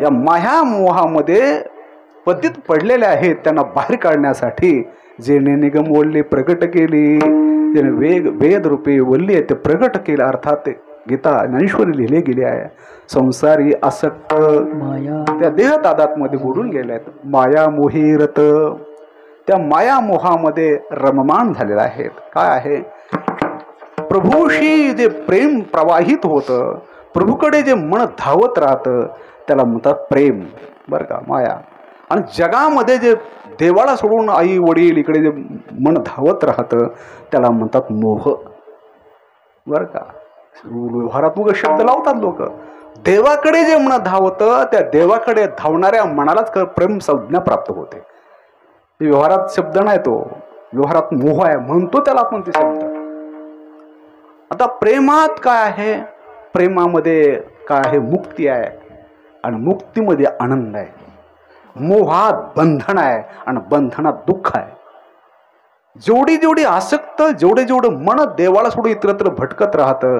या माया मोहामध्ये पतित पडलेले आहेत त्यांना बाहेर काढण्यासाठी जेणे निगम वल्ली प्रगट केली, जेणे वेद रूपे वल्ली आहे ते प्रगट केलं. अर्थात गीता ज्ञानेश्वरी लिहिली गेली आहे. संसारी आसक्त माया त्या देह तादात्म्यामध्ये बुडून गेल्यात. माया मोहिरत, त्या माया मोहामध्ये रममान झालेल्या आहेत. काय आहे? प्रभूशी जे प्रेम प्रवाहित होतं, प्रभूकडे जे मन धावत राहतं त्याला म्हणतात प्रेम. बरं का? माया. आणि जगामध्ये जे देवाला सोडून आई वडील इकडे जे मन धावत राहतं त्याला म्हणतात मोह. बरं का? व्यवहारात मग शब्द लावतात लोक. देवाकडे जे मन धावतं त्या देवाकडे धावणाऱ्या मनालाच प्रेम संज्ञा प्राप्त होते. व्यवहारात शब्द नाही तो, व्यवहारात मोह आहे म्हणतो त्याला आपण ते शब्द. आता प्रेमात काय आहे? प्रेमामध्ये काय आहे? मुक्ती आहे आणि मुक्तीमध्ये आनंद आहे. मोहात बंधन आहे आणि बंधनात दुःख आहे. जेवढी जेवढी आसक्त, जेवढं मन देवाला सोडून इतरत्र भटकत राहतं,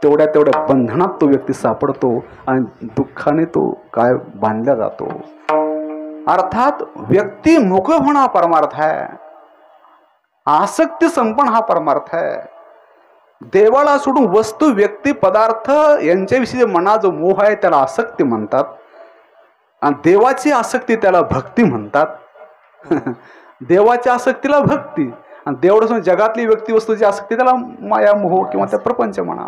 तेवढ्या बंधनात तो व्यक्ती सापडतो आणि दुःखाने तो काय बांधला जातो. अर्थात व्यक्ती मोकळं होणं हा परमार्थ आहे. आसक्ती संपण हा परमार्थ आहे. देवाला सोडून वस्तू, व्यक्ती, पदार्थ यांच्याविषयी मनाचा मोह आहे त्याला आसक्ती म्हणतात आणि देवाची आसक्ती त्याला भक्ती म्हणतात. देवाच्या आसक्तीला भक्ती आणि देवळासून जगातली व्यक्ती वस्तूची आसक्ती त्याला माया मोह किंवा त्या प्रपंच म्हणा,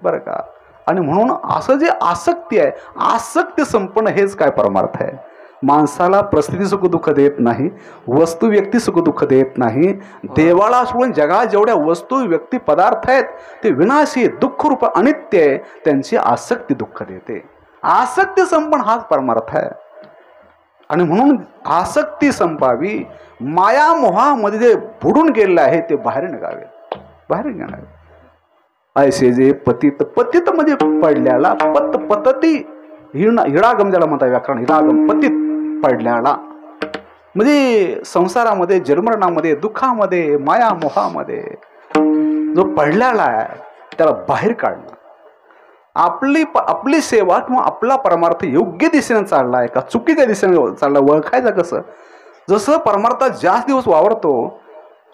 बरं का. आणि म्हणून असं जे आसक्ती आहे, आसक्ती संपणं हेच काय परमार्थ आहे. माणसाला परिस्थिती सुख दुःख देत नाही, वस्तू व्यक्ती सुख दुःख देत नाही. देवाला सोडून जगात जेवढ्या वस्तू व्यक्ती पदार्थ आहेत ते विनाशी दुःख रूप अनित्य आहे, त्यांची आसक्ती दुःख देते. आसक्ती संपण हाच परमार्थ आहे. आणि म्हणून आसक्ती संपावी, माया मोहामध्ये जे बुडून गेलेलं आहे ते बाहेर निघावे, बाहेर निघावे. ऐसे जे पतित, पतित म्हणजे पडल्याला, पतती हिडागम ज्याला म्हणतात व्याकरण, हिडागम पतित पडल्याला म्हणजे संसारामध्ये, जन्मरणामध्ये, दुःखामध्ये, माया मोहामध्ये जो पडल्याला आहे त्याला बाहेर काढणं. आपली सेवा किंवा आपला परमार्थ योग्य दिशेने चालला आहे का चुकीच्या दिशेने चालला ओळखायचं कसं? जसं परमार्थात जास्त दिवस वावरतो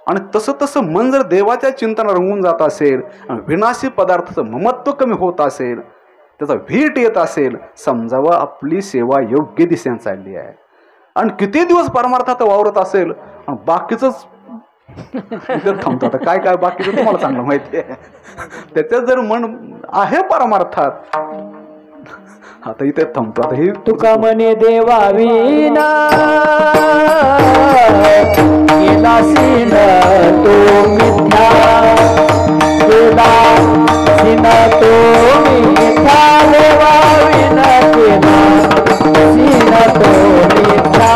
आणि तसं मन जर देवाच्या चिंतनात रंगून जात असेल, विनाशी पदार्थाचं ममत्व कमी होत असेल, त्याचा भीट येत असेल, समजावं आपली सेवा योग्य दिशेने चालली आहे. आणि किती दिवस परमार्थात वावरत असेल आणि बाकीचंच थांबतो. आता काय काय बाकीचं तुम्हाला चांगलं माहिती आहे. त्याच्यात जर मन आहे परमार्थात, आता इथे थांबतो. आता हे तुका म्हणे देवा विना केलासीन तो मिथ्या, केलासीन तो मिथ्या, देवा विना केलासीन तो मिथ्या.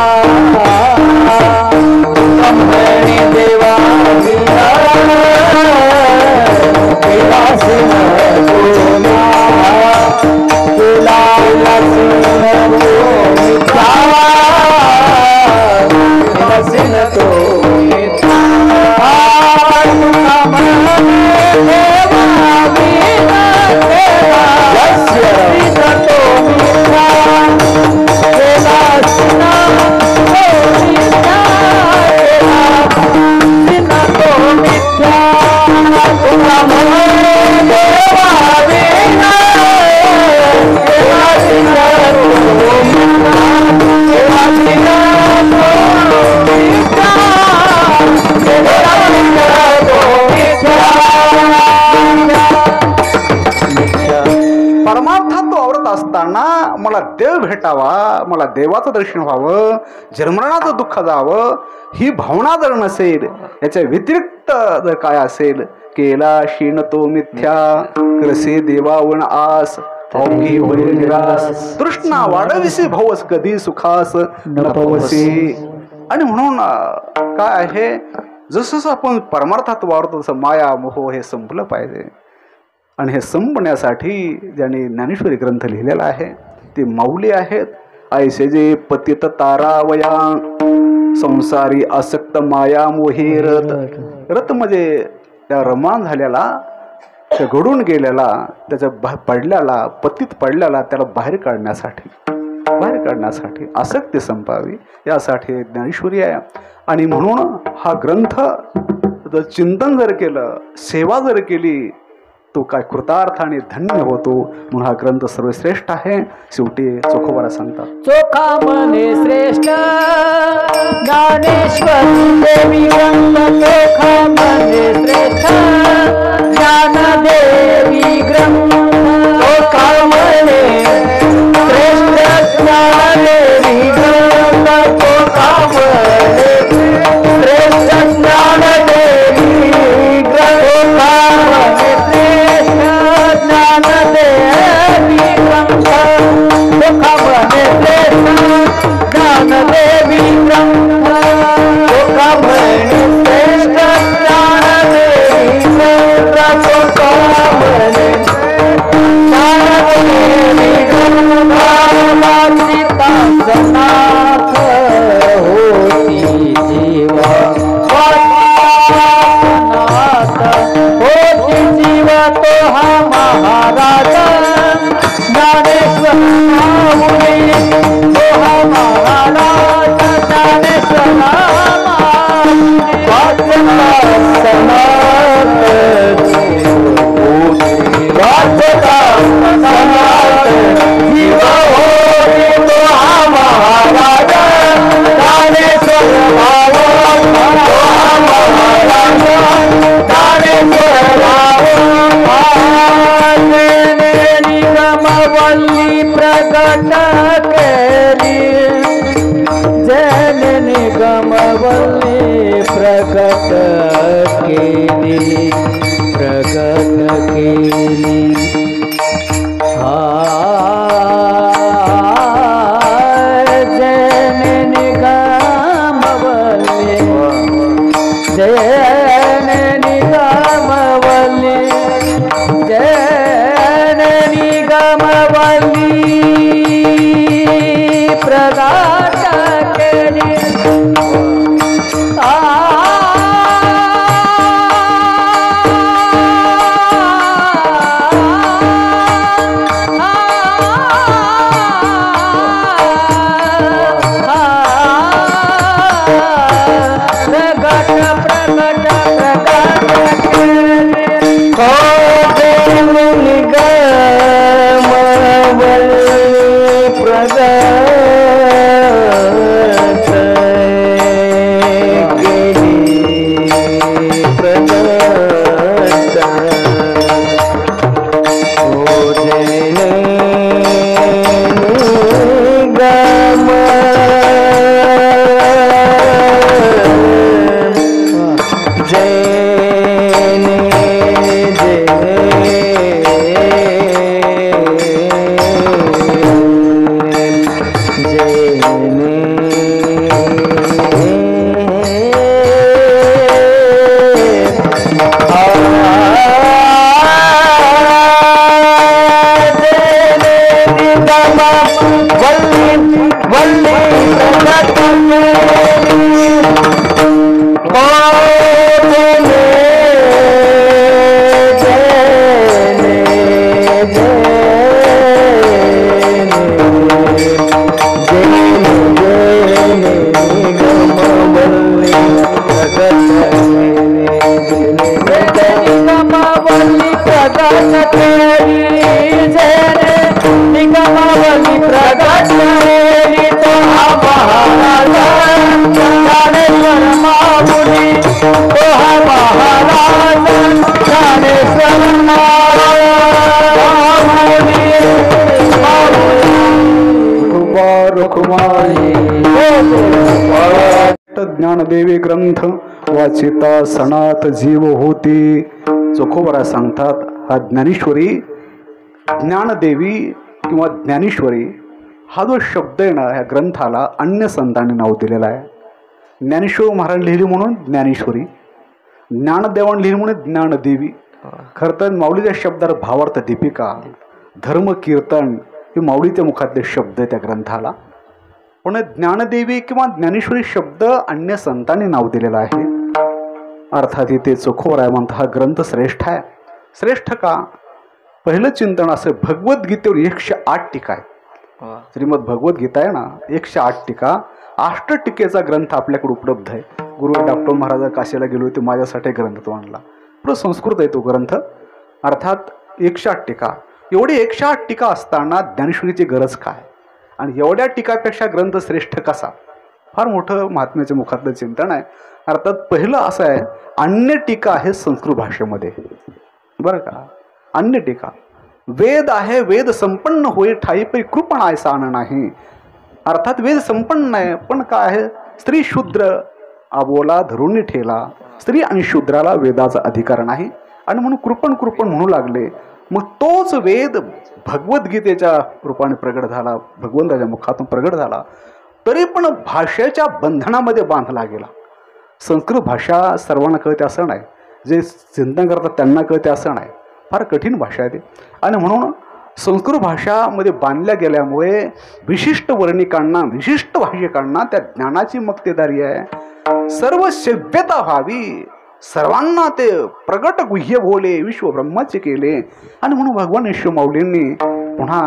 तुका म्हणे देवा विना केलासीन तो मिथ्या, मला देव भेटावा, मला देवाचं दर्शन व्हावं, जन्मरणाचं दुःख जावं, ही भावना जर नसेल, याच्या व्यतिरिक्त जर काय असेल, केला शीण तो मिथ्या, कसे देवावण आस, अवघी होईल निरास, तृष्णा वाढविसी भवस कधी सुखास न पवसी. आणि म्हणून काय आहे, जसं आपण परमार्थात वावरतो तसं माया मोह हे संपलं पाहिजे. आणि हे संपण्यासाठी ज्यांनी ज्ञानेश्वरी ग्रंथ लिहिलेला आहे ते माऊली आहेत. ऐसे जे पतित तारावया, संसारी आसक्त माया मोही रत. रत म्हणजे त्या रमान झालेला, त्या घडून गेलेला, त्याच्या पडल्याला, पतित पडल्याला त्याला बाहेर काढण्यासाठी आसक्ती संपावी यासाठी ज्ञानेश्वरी आहे. आणि म्हणून हा ग्रंथ जर चिंतन जर केलं, सेवा जर केली, तो काय कृतार्थ आणि धन्य होतो. म्हणून हा ग्रंथ सर्वश्रेष्ठ आहे. शेवटी चोखोबाला सांगतात, चोखा म्हणे श्रेष्ठ ज्ञानेश्वरी देवी ग्रंथ, चोखा म्हणे श्रेष्ठ ज्ञानदेवी ग्रंथ, चोखा म्हणे श्रेष्ठ ज्ञानदेवी ग्रंथ, चोखा म्हणे श्रेष्ठ ज्ञानदेवी ग्रंथ, ज्ञानदेवी ग्रंथ, प्रकट केली जननी गमवली प्रकट केली जननी गमवली जननी गमवली जननी गमवली प्रकट केली ज्ञानदेवी ग्रंथ वाचिता सणात जीव होती. चोखोबरा सांगतात हा ज्ञानेश्वरी ज्ञानदेवी किंवा ज्ञानेश्वरी हा जो शब्द आहे ना, ह्या ग्रंथाला अन्य संतांनी नाव दिलेलं आहे. ज्ञानेश्वर महाराज लिहिली म्हणून ज्ञानेश्वरी, ज्ञानदेवान लिहिली म्हणून ज्ञानदेवी. खरं तर माऊलीच्या शब्दात भावार्थ दीपिका, धर्म कीर्तन हे माऊलीच्या मुखातले शब्द आहे त्या ग्रंथाला. पण ज्ञानदेवी किंवा ज्ञानेश्वरी शब्द अन्य संतांनी नाव दिलेलं आहे. अर्थात इथे चोखोवर आहे म्हणता हा ग्रंथ श्रेष्ठ आहे. श्रेष्ठ का? पहिलं चिंतन असं, भगवद्गीतेवर 108 टीका आहे. श्रीमद भगवद्गीता आहे ना, 108 टीका, 8 टीकेचा ग्रंथ आपल्याकडे उपलब्ध आहे. गुरु डॉक्टर महाराज काशीला गेलो होते, माझ्यासाठी ग्रंथ तो आणला. पुढं संस्कृत आहे तो ग्रंथ. अर्थात 108 टीका. एवढी 108 टीका असताना ज्ञानेश्वरीची गरज काय आणि एवढ्या टीकापेक्षा ग्रंथ श्रेष्ठ कसा? फार मोठं महात्म्याच्या मुखातलं चिंतन आहे. अर्थात पहिलं असं आहे, अन्य टीका आहे संस्कृत भाषेमध्ये, बरं का. अन्य टीका वेद आहे, वेद संपन्न होय ठाई पै कृपण आहे सान नाही. अर्थात वेद संपन्न आहे, पण काय आहे, स्त्री शूद्र आबोला धरून ठेला, स्त्री आणि शूद्राला वेदाचा अधिकार नाही आणि म्हणून कृपण कृपण म्हणू लागले. मग तोच वेद भगवद्गीतेच्या रूपाने प्रगट झाला, भगवंताच्या मुखातून प्रगट झाला, तरी पण भाषेच्या बंधनामध्ये बांधला गेला. संस्कृत भाषा सर्वांना कळते असं नाही, जे चिंतन करतात त्यांना कळते असं नाही, फार कठीण भाषा आहे ती. आणि म्हणून संस्कृत भाषामध्ये बांधल्या गेल्यामुळे विशिष्ट वर्णिकांना, विशिष्ट भाषिकांना त्या ज्ञानाची मक्तेदारी आहे. सर्व सेव्यता व्हावी, सर्वांना ते प्रगट गुह्य बोले, विश्व ब्रह्माचे केले. आणि म्हणून भगवान ईश्वर माऊलींनी पुन्हा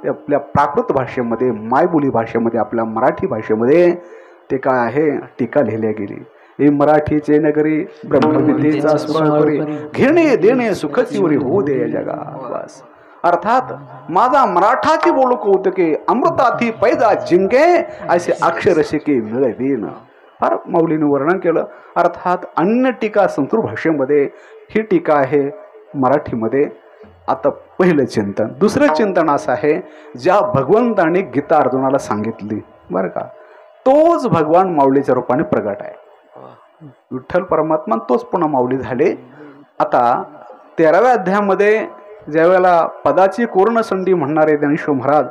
आपल्या प्राकृत भाषेमध्ये, मायबोली भाषेमध्ये, आपल्या मराठी भाषेमध्ये ते काय आहे, टीका लिहिल्या गेली. हे मराठीचे नगरी ब्रह्मविद्येचा स्वर घेणे देणे सुखचिवरी होऊ दे या जगा. बस. अर्थात माझा मराठाची बोलू कौतुके, अमृताथी पैजा जिंके, असे अक्षर शिके मिळवीन. फार माऊलीने वर्णन केलं. अर्थात अन्य टीका संस्कृत भाषेमध्ये, ही टीका आहे मराठीमध्ये. आता पहिलं चिंतन. दुसरं चिंतन असं आहे, ज्या भगवंताने गीता अर्जुनाला सांगितली बरं का, तोच भगवान माऊलीच्या रूपाने प्रगट आहे. विठ्ठल परमात्मा तोच पुन्हा माऊली झाले. आता 13व्या अध्यायामध्ये ज्यावेळेला पदाची कोरणसंडी म्हणणारे ज्ञानेश्वर महाराज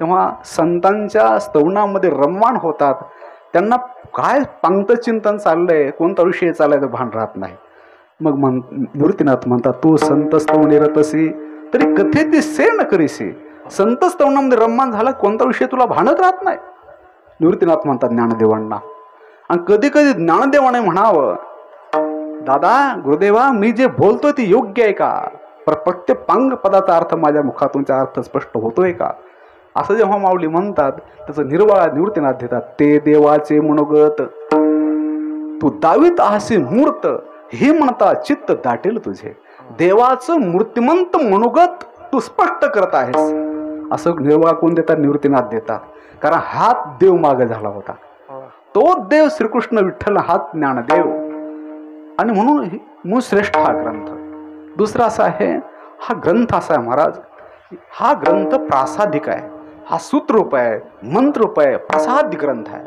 तेव्हा संतांच्या स्तवनामध्ये रममाण होतात. त्यांना काय पांगतचिंतन चाललंय, कोणता विषय चाललाय तर भान राहत नाही. मग निवृत्तीनाथ म्हणतात, तू संत स्तवने रतसी तरी कथे दिसे न करीसी. संत स्तवनामध्ये रममाण झाला, कोणता विषय तुला भानत राहत नाही. निवृत्तीनाथ म्हणतात ज्ञानदेवांना, आणि कधी कधी ज्ञानदेवाने म्हणावं, दादा गुरुदेवा मी जे बोलतोय ते योग्य आहे का, पर प्रत्येक पांग पदाचा अर्थ माझ्या मुखातूनचा अर्थ स्पष्ट होतोय का. असं जेव्हा माऊली म्हणतात त्याचं निर्वाळा निवृत्तीनाथ देतात. ते देवाचे मनोगत तू दावीत आहासी मूर्त, हे म्हणता चित्त दाटेल तुझे. देवाचं मूर्तिमंत मनोगत तू स्पष्ट करत आहेस, असं निर्वाळा कोण देतात, निवृत्तीनाथ देतात. कारण हात देव मागे झाला होता, तो देव श्रीकृष्ण विठ्ठल हाच ज्ञानदेव. आणि म्हणून मूळ श्रेष्ठ हा ग्रंथ. दुसरा असा आहे, हा ग्रंथ असा आहे महाराज, हा ग्रंथ प्रासादिक आहे, हा सूत्ररूप आहे, मंत्ररूप आहे, प्रासादिक ग्रंथ आहे.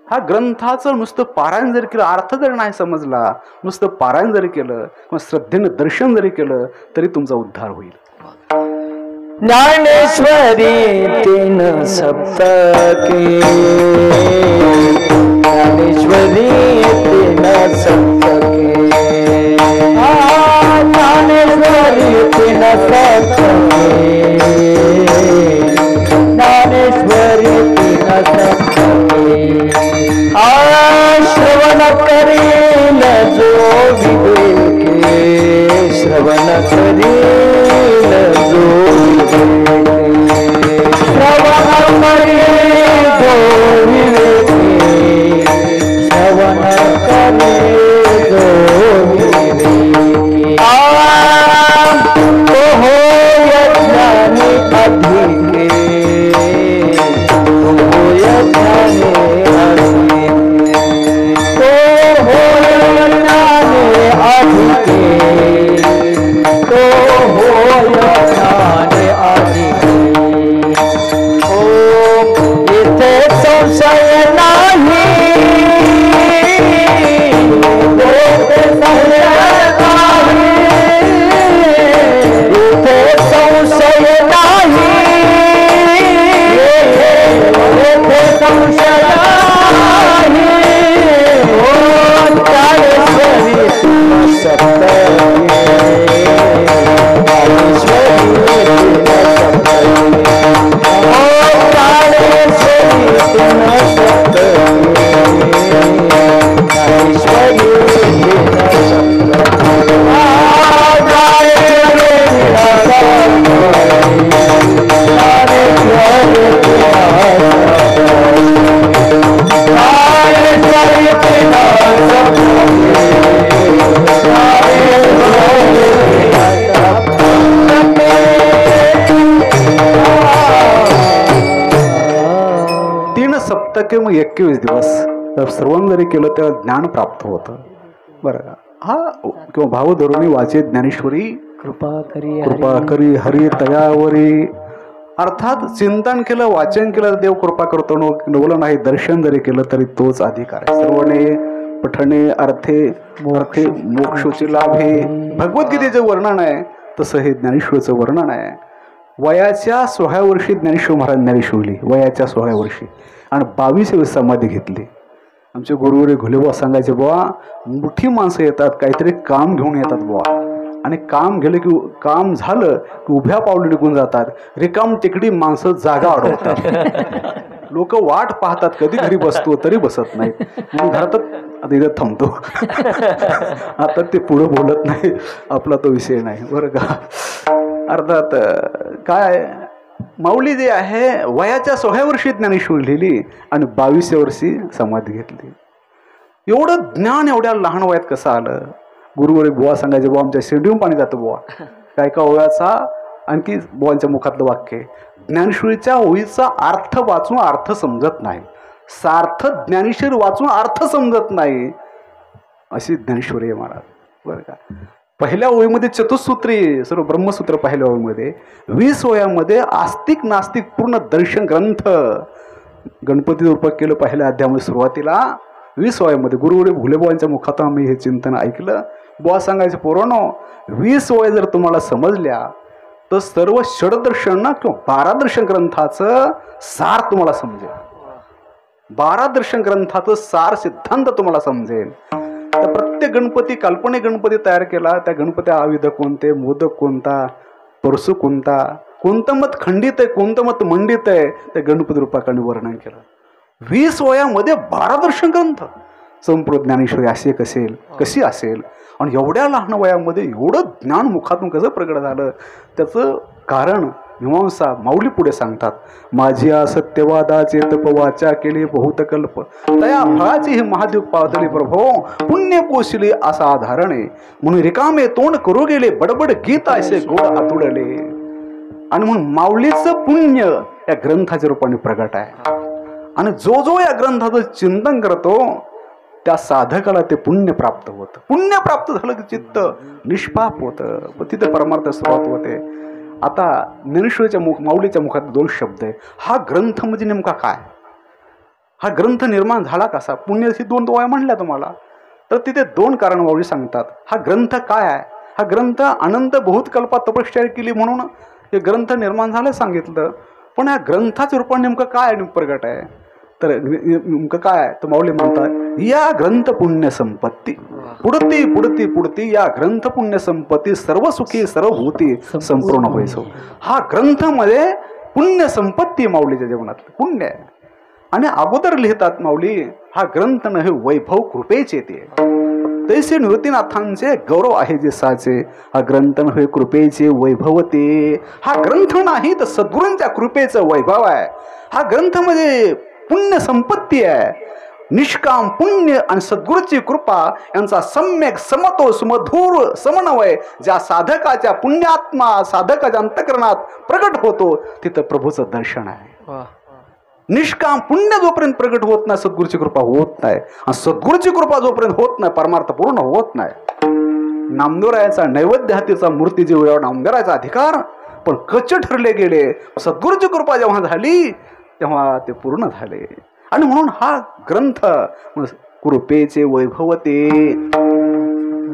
हा ग्रंथाचं नुसतं पारायण जरी केलं, अर्थ जरी नाही समजला, नुसतं पारायण जरी केलं किंवा श्रद्धेनं दर्शन जरी केलं तरी तुमचा उद्धार होईल. ज्ञानेश्वरी 3 सप्तके, ज्ञानेश्वरी 3 सप्तके, ज्ञानेश्वरी 3 सप्तके, ज्ञानेश्वरी 3 सप्तके. श्रवण करील जो विवेके, श्रवण करील जो श्रवण करील जो विवेके, श्रवण करील जो विवेके. तो होय ज्ञानी अधिके, तो होय ज्ञानी अधिके, तो होय ज्ञानी अधिके, तो होय ज्ञानी अधिके. इथे संशय नाही, इथे संशय नाही, इथे संशय नाही, इथे संशय नाही. ज्ञानेश्वरी 3 सप्तके, ज्ञानेश्वरी 3 सप्तके, ज्ञानेश्वरी 3 सप्तके, ज्ञानेश्वरी 3 सप्तके. सप्तके मग 21 दिवस तर श्रवण जरी केलं तेव्हा ज्ञान प्राप्त होतं. बरं, हा किंवा भावधरुणी वाचे ज्ञानेश्वरी कृपा करी हरी तयावरी. अर्थात चिंतन केलं, वाचन केलं देव कृपा करतो, नवलं नाही दर्शन जरी केलं तरी तोच अधिकार आहे. श्रवणे पठणे अर्थे मोक्षोची लाभे. भगवद्गीतेचं वर्णन आहे तसं हे ज्ञानेश्वरचं वर्णन आहे. वयाच्या 16व्या वर्षी ज्ञानेश्वर महाराज ज्ञानेश्वरली, वयाच्या 16व्या वर्षी, आणि 22 समाधी घेतली. आमचे गुरुवरे घुलेबा सांगायचे, बुवा मोठी माणसं येतात काहीतरी काम घेऊन येतात बुवा, आणि काम गेलं की काम झालं की उभ्या पावलं निघून जातात. रिकाम तिकडी माणसं जागा अडवतात. लोक वाट पाहतात कधी घरी बसतो तरी बसत नाही. म्हणून घरातच आता इथं थांबतो. आता ते पुढं बोलत नाही, आपला तो विषय नाही बरं का. अर्थात काय माऊली जे आहे वयाच्या 16व्या वर्षी ज्ञानेश्वरी लिहिली आणि 22व्या वर्षी समाधी घेतली. एवढं ज्ञान एवढ्या लहान वयात कसं आलं. गुरुवर बुवा सांगायचे, बुवा आमच्या शेंडीहून पाणी जातं बुवा. काय का ओव्याचा आणखी बुवांच्या मुखातलं वाक्य, ज्ञानेश्वरीच्या ओळीचा अर्थ वाचून अर्थ समजत नाही, सार्थ ज्ञानेश्वरी वाचून अर्थ समजत नाही, अशी ज्ञानेश्वरी आहे महाराज बरं का. पहिल्या ओळीमध्ये चतुसूत्री सर्व ब्रह्मसूत्र पहिल्या ओळीमध्ये, 20 ओळ्यामध्ये आस्तिक नास्तिक पूर्ण दर्शन ग्रंथ गणपती रूपक केलं. पहिल्या अध्यायामध्ये सुरुवातीला 20 ओळ्यामध्ये गुरुवडे भुलेबुवांच्या मुखातून आम्ही हे चिंतन ऐकलं. बुवा सांगायचे, पोरांनो 20 ओळ्या जर तुम्हाला समजल्या तर सर्व षडदर्शन किंवा 12 दर्शन ग्रंथाचं सार तुम्हाला समजेल. 12 दर्शन ग्रंथाचं सार सिद्धांत तुम्हाला समजेल. तर प्रत्येक गणपती, काल्पनिक गणपती तयार केला, त्या गणपती आयुध कोणते, मोदक कोणता, परसू कोणता, कोणतं मत खंडित आहे, कोणतं मत मंडित आहे, त्या गणपती रूपाकडे वर्णन केलं. 20 वयामध्ये 12 दर्शन ग्रंथ. संपूर्ण ज्ञानेश्वरी अशी कशी असेल, आणि एवढ्या लहान वयामध्ये एवढं ज्ञान मुखातून कसं प्रगट झालं, त्याचं कारण मीमांसा माऊली पुढे सांगतात. माझ्या सत्यवादाचे तपवाचा केले बहुत कल्प, तया फळाची ही महादेव पावतली प्रभो, पुण्य पोषिले असा धारणे, म्हणून रिकामे तोंड करू गेले, बडबड गीत असे गोड आतुडले. आणि म्हणून माऊलीचं पुण्य या ग्रंथाच्या रूपाने प्रगट आहे. आणि जो या ग्रंथाचं चिंतन करतो त्या साधकाला ते पुण्य प्राप्त होतं. पुण्य प्राप्त झालं की चित्त निष्पाप होतं, व तिथे परमार्थ सुरुवात होते. आता ज्ञानेश्वरीच्या माऊलीच्या मुखात 2 शब्द आहे. हा ग्रंथ म्हणजे नेमका काय, हा ग्रंथ निर्माण झाला कसा, पुण्याची 2 ओळ्या म्हणल्या तुम्हाला, तर तिथे 2 कारण माऊली सांगतात. हा ग्रंथ काय आहे, हा ग्रंथ अनंत बहुतकल्पात तपश्चर्या केली म्हणून हे ग्रंथ निर्माण झालं सांगितलं. पण या ग्रंथाच्या रूपाने नेमकं काय प्रगट आहे, तर नेमकं काय, तर माऊली म्हणतात, या ग्रंथ पुण्य संपत्ती पुढती पुढती पुढती, या ग्रंथ पुण्य संपत्ती सर्व सुखी सर्व भूती संपूर्ण होईसो. हा ग्रंथामध्ये पुण्य संपत्ती माऊलीच्या जीवनात पुण्य आहे. आणि अगोदर लिहितात माऊली, हा ग्रंथ न हे वैभव कृपेचे ते, तैसे निवृत्तीनाथांचे गौरव आहे जे साचे, हा ग्रंथ न हे कृपेचे वैभव ते. हा ग्रंथ नाही तर सद्गुरूंच्या कृपेचं वैभव आहे. हा ग्रंथ मध्ये पुण्य संपत्ती आहे. निष्काम पुण्य आणि सद्गुरूची कृपा यांचा सम्यक समतोल सुमधुर समन्वय ज्या साधकाच्या पुण्यात्मा साधकाच्या अंतःकरणात प्रगट होतो, तिथं प्रभूचं दर्शन आहे. निष्काम पुण्य जोपर्यंत प्रगट होत नाही, सद्गुरूची कृपा होत नाही. आणि सद्गुरूची कृपा जोपर्यंत होत नाही, परमार्थ पूर्ण होत नाही. नामदेवरायाचा नैवेद्य हातीचा मूर्ती जीव नामदेवरायाचा अधिकार, पण कच्चे ठरले गेले. सद्गुरूची कृपा जेव्हा झाली तेव्हा ते पूर्ण झाले. आणि म्हणून हा ग्रंथ कृपेचे वैभव ते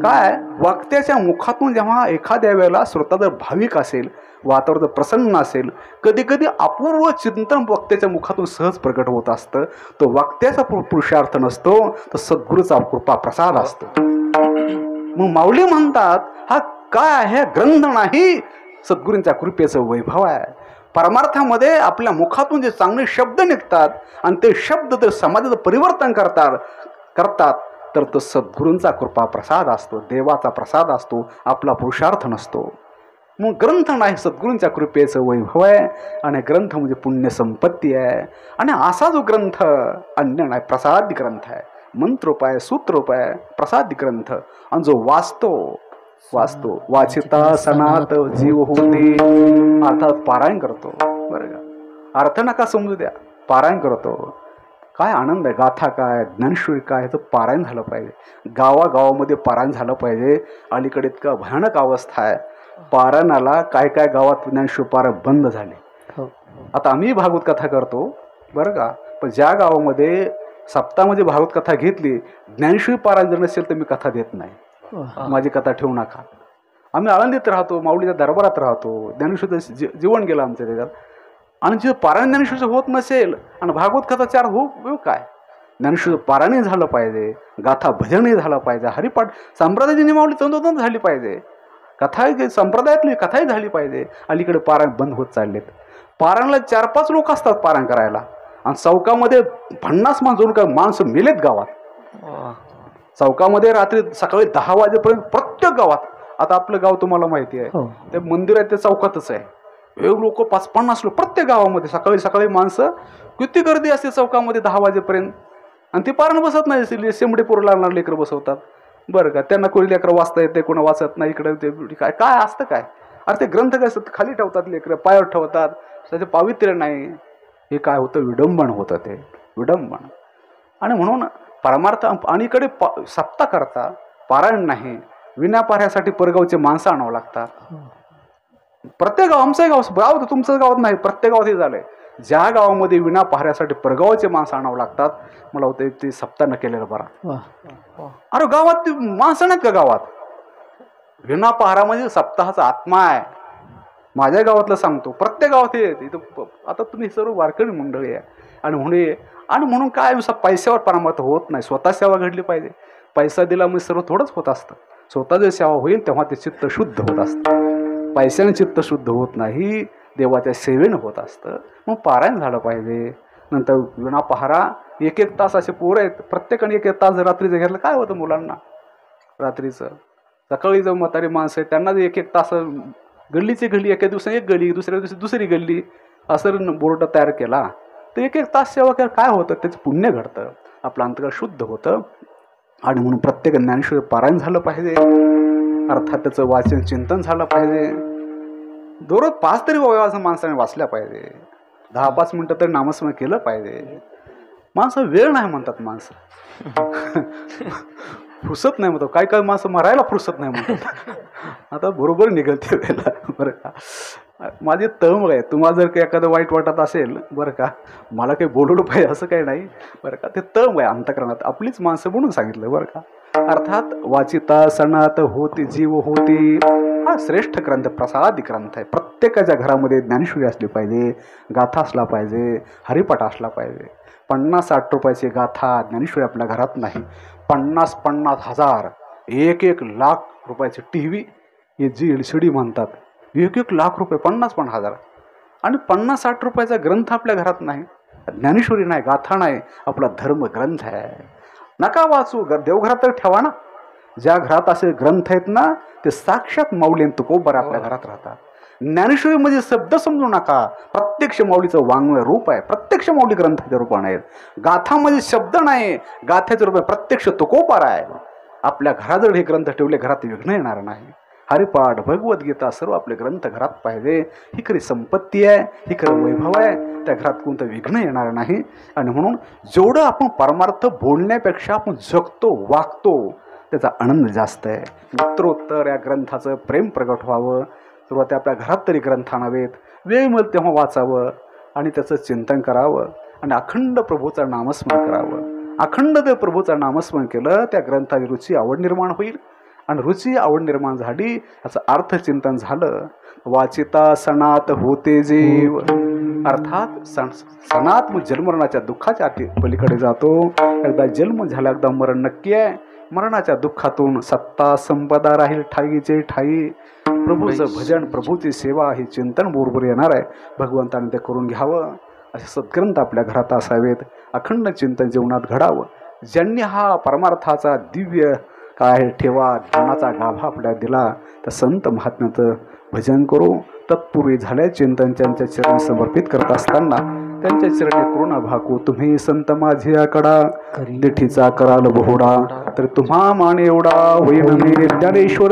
काय, वक्त्याच्या मुखातून जेव्हा एखाद्या वेळेला श्रोता जर भाविक असेल, वातावरण प्रसन्न असेल, कधी कधी अपूर्व चिंतन वक्त्याच्या मुखातून सहज प्रकट होत असतं. तो वक्त्याचा पुरुषार्थ नसतो, तर सद्गुरूचा कृपा प्रसाद असतो. मग माऊली म्हणतात, हा काय आहे, ग्रंथ नाही सद्गुरूंच्या कृपेचं वैभव आहे. परमार्थामध्ये आपल्या मुखातून जे चांगले शब्द निघतात आणि ते शब्द जर समाजाचं परिवर्तन करतात तर तो सद्गुरूंचा कृपा प्रसाद असतो, देवाचा प्रसाद असतो, आपला पुरुषार्थ नसतो. मग ग्रंथ नाही सद्गुरूंच्या कृपेचं वैभव आहे. आणि ग्रंथ म्हणजे पुण्य संपत्ती आहे. आणि असा जो ग्रंथ अन्य नाही, प्रसादी ग्रंथ आहे, मंत्रोपाय सूत्रोपाय प्रसादी ग्रंथ. आणि जो वाचतो वाचिता सनात जीव होते, अर्थात पारायण करतो. बरं का, अर्थ नका समजू द्या, पारायण करतो. काय आनंद आहे, गाथा काय, ज्ञानेश्वरी काय, ह्याचं पारायण झालं पाहिजे. गावागावामध्ये पारायण झालं पाहिजे. अलीकडे इतका भयानक अवस्था आहे, पारायणाला काय गावात ज्ञानेश्वरी पारायण बंद झाले. आता आम्ही भागवत कथा करतो बरं का, पण ज्या गावामध्ये सप्ताहामध्ये भागवत कथा घेतली, ज्ञानेश्वरी पारायण जर नसेल तर मी कथा देत नाही, माझी कथा ठेवू नका. आम्ही आळंदीत राहतो, माऊलीच्या दरबारात राहतो, ज्ञानेश्वरीचं जीवन गेलं आमच्या त्याच्यात. आणि जे पारायण ज्ञानेश्वरीचं होत नसेल आणि भागवत कथा 4 हो काय, ज्ञानेश्वरीचं पारायणही झालं पाहिजे, गाथा भजनही झालं पाहिजे, हरिपाठ संप्रदायाची माऊली तंतोतंत झाली पाहिजे, कथा संप्रदायातली कथाही झाली पाहिजे. अलीकडे पारायण बंद होत चाललेत. पारायणला 4-5 लोक असतात पारायण करायला, आणि चौकामध्ये 50 माणसं मेलेत गावात. चौकामध्ये रात्री सकाळी 10 वाजेपर्यंत प्रत्येक गावात. आता आपलं गाव तुम्हाला माहिती आहे, ते मंदिर आहे ते चौकातच आहे. लोक 50 लोक प्रत्येक गावामध्ये सकाळी माणसं, किती गर्दी असते चौकामध्ये 10 वाजेपर्यंत. आणि ते पारायण बसत नाही, शेंबडीपूर लागणार लेकरं बसवतात. बरं का, त्यांना कोणी लेकरं वाचता येते, कोणा वाचत नाही. इकडे ते काय असतं काय, अरे ते ग्रंथ काय खाली ठेवतात, लेकरं पायावर ठेवतात, त्याचे पावित्र्य नाही. हे काय होतं, विडंबन होतं, ते विडंबन. आणि म्हणून परमार्थ आणि इकडे सप्ताह करता पारायण नाही, विनापाऱ्यासाठी परगावचे माणसं आणावं लागतात. प्रत्येक गाव, आमचं गाव गाव तुमचं गावात नाही, प्रत्येक गावात हे झालंय. ज्या गावामध्ये विनापाऱ्यासाठी परगावाचे माणसं आणावं लागतात, मला होतं ते सप्ताह केलेलं बरा. अरे गावात ती माणसं नाहीत का गावात? विनापहारा म्हणजे सप्ताहाचा आत्मा आहे. माझ्या गावातलं सांगतो, प्रत्येक गावात हे इथं. आता तुम्ही सर्व वारकरी मंडळी आहे आणि म्हणून काय पैशावर परामर्श होत नाही. स्वतः सेवा घडली पाहिजे. पैसा दिला म्हणजे सर्व थोडंच होत असतं. स्वतः जर सेवा होईल तेव्हा ते चित्त शुद्ध होत असतं. पैशाने चित्त शुद्ध होत नाही, देवाच्या सेवेनं होत असतं. मग पारायण झालं पाहिजे. नंतर विनापहारा 1-1 तास असे पोरं आहेत, प्रत्येकाने 1-1 तास रात्रीचं घेतलं काय होतं मुलांना रात्रीचं. सकाळी जर म्हातारी माणसं आहेत त्यांना 1-1 तास गल्लीची गल्ली, एका दिवसाने एक गल्ली, दुसऱ्या दिवशी दुसरी गल्ली, असं बोर्ड तयार केला तर 1-1 तास सेवा केलं काय होतं? त्याचं पुण्य घडतं, आपलं अंतर्गत शुद्ध होतं. आणि म्हणून प्रत्येक ज्ञानेश्वर पारायण झालं पाहिजे. अर्थात त्याचं वाचन चिंतन झालं पाहिजे. दररोज 5 तरी वयाचं माणसाने वाचल्या पाहिजे. 10-5 मिनटं तरी नामस्मरण केलं पाहिजे. माणसं वेळ नाही म्हणतात, माणसं फुसत नाही म्हणतो. काही माणसं मरायला फुसत नाही म्हणतात. आता बरोबर निघलते वेळेला. बरं का, माझे तळमळ आहे. तुम्हाला जर काही एखादं वाईट वाटत असेल बरं का, मला काही बोलवलं पाहिजे असं काही नाही बरं का. ते तळमळ आहे अंतःकरणात, आपलीच माणसं म्हणून सांगितलं बरं का. अर्थात वाचिता सणात होती जीव होती हा श्रेष्ठ ग्रंथ, प्रसादी ग्रंथ आहे. प्रत्येकाच्या घरामध्ये ज्ञानेश्वरी असली पाहिजे, गाथा असला पाहिजे, हरिपाठ असला पाहिजे. 50-60 रुपयाची गाथा ज्ञानेश्वरी आपल्या घरात नाही. 50-50 हजार, 1-1 लाख रुपयाची TV, हे जी LCD म्हणतात, 1-1 लाख रुपये, 50-50 हजार. आणि 50-60 रुपयाचा ग्रंथ आपल्या घरात नाही. ज्ञानेश्वरी नाही, गाथा नाही, आपला धर्म ग्रंथ आहे. नका वाचू, देवघरात तर ठेवा ना. ज्या घरात असे ग्रंथ आहेत ना, ते साक्षात माऊली आणि तुकोबर आपल्या घरात राहतात. ज्ञानेश्वरी म्हणजे शब्द समजू नका, प्रत्यक्ष माऊलीचं वाङ्मय रूप आहे. प्रत्यक्ष माऊली ग्रंथाच्या रूपाने आहेत. गाथामध्ये शब्द नाही, गाथ्याच्या रूप प्रत्यक्ष तुकोबर आहे. आपल्या घरात जर हे ग्रंथ ठेवले, घरात विघ्न येणार नाही. हरिपाठ, भगवद्गीता सर्व आपले ग्रंथ घरात पाहिजे. ही खरी संपत्ती आहे, ही खरं वैभव आहे. त्या घरात कोणतं विघ्न येणार नाही. आणि म्हणून जेवढं आपण परमार्थ बोलण्यापेक्षा आपण जगतो, वागतो, त्याचा आनंद जास्त आहे. उत्तरोत्तर या ग्रंथाचं प्रेम प्रगट व्हावं. सुरुवाती आपल्या घरात तरी ग्रंथ आणावेत, वेळ मिळेल तेव्हा वाचावं आणि त्याचं चिंतन करावं आणि अखंड प्रभूचं नामस्मरण करावं. अखंड जर प्रभूचं नामस्मरण केलं, त्या ग्रंथाची रुची आवड निर्माण होईल. आणि रुची आवड निर्माण झाली, याचं अर्थचिंतन झालं. वाचिता सणात होते जीव, अर्थात सणात जन्मरणाच्या दुःखाच्या पलीकडे जातो. एकदा जन्म झाला, एकदा मरण नक्की आहे. मरणाच्या दुःखातून सत्ता संपदा राहील ठाईचे ठाई. प्रभूचं भजन, प्रभूची सेवा, हे चिंतन बरोबर येणार आहे. भगवंताने ते करून घ्यावं. असे सद्ग्रंथ आपल्या घरात असावेत. अखंड चिंतन जीवनात घडावं. ज्यांनी हा परमार्थाचा दिव्य काय ठेवा, ज्ञानाचा गाभा आपल्याला दिला, त्या संत महात्म्याचं भजन करू. तत्पूर्वी झाले चिंतन त्यांच्या चरणी समर्पित करत असताना त्यांच्या चरणी करुणा भाकू. तुम्ही संत माझी आकडा दिठीचा कराल बहुडा, तर तुम्हा मान एवढा होईन मी ज्ञानेश्वर.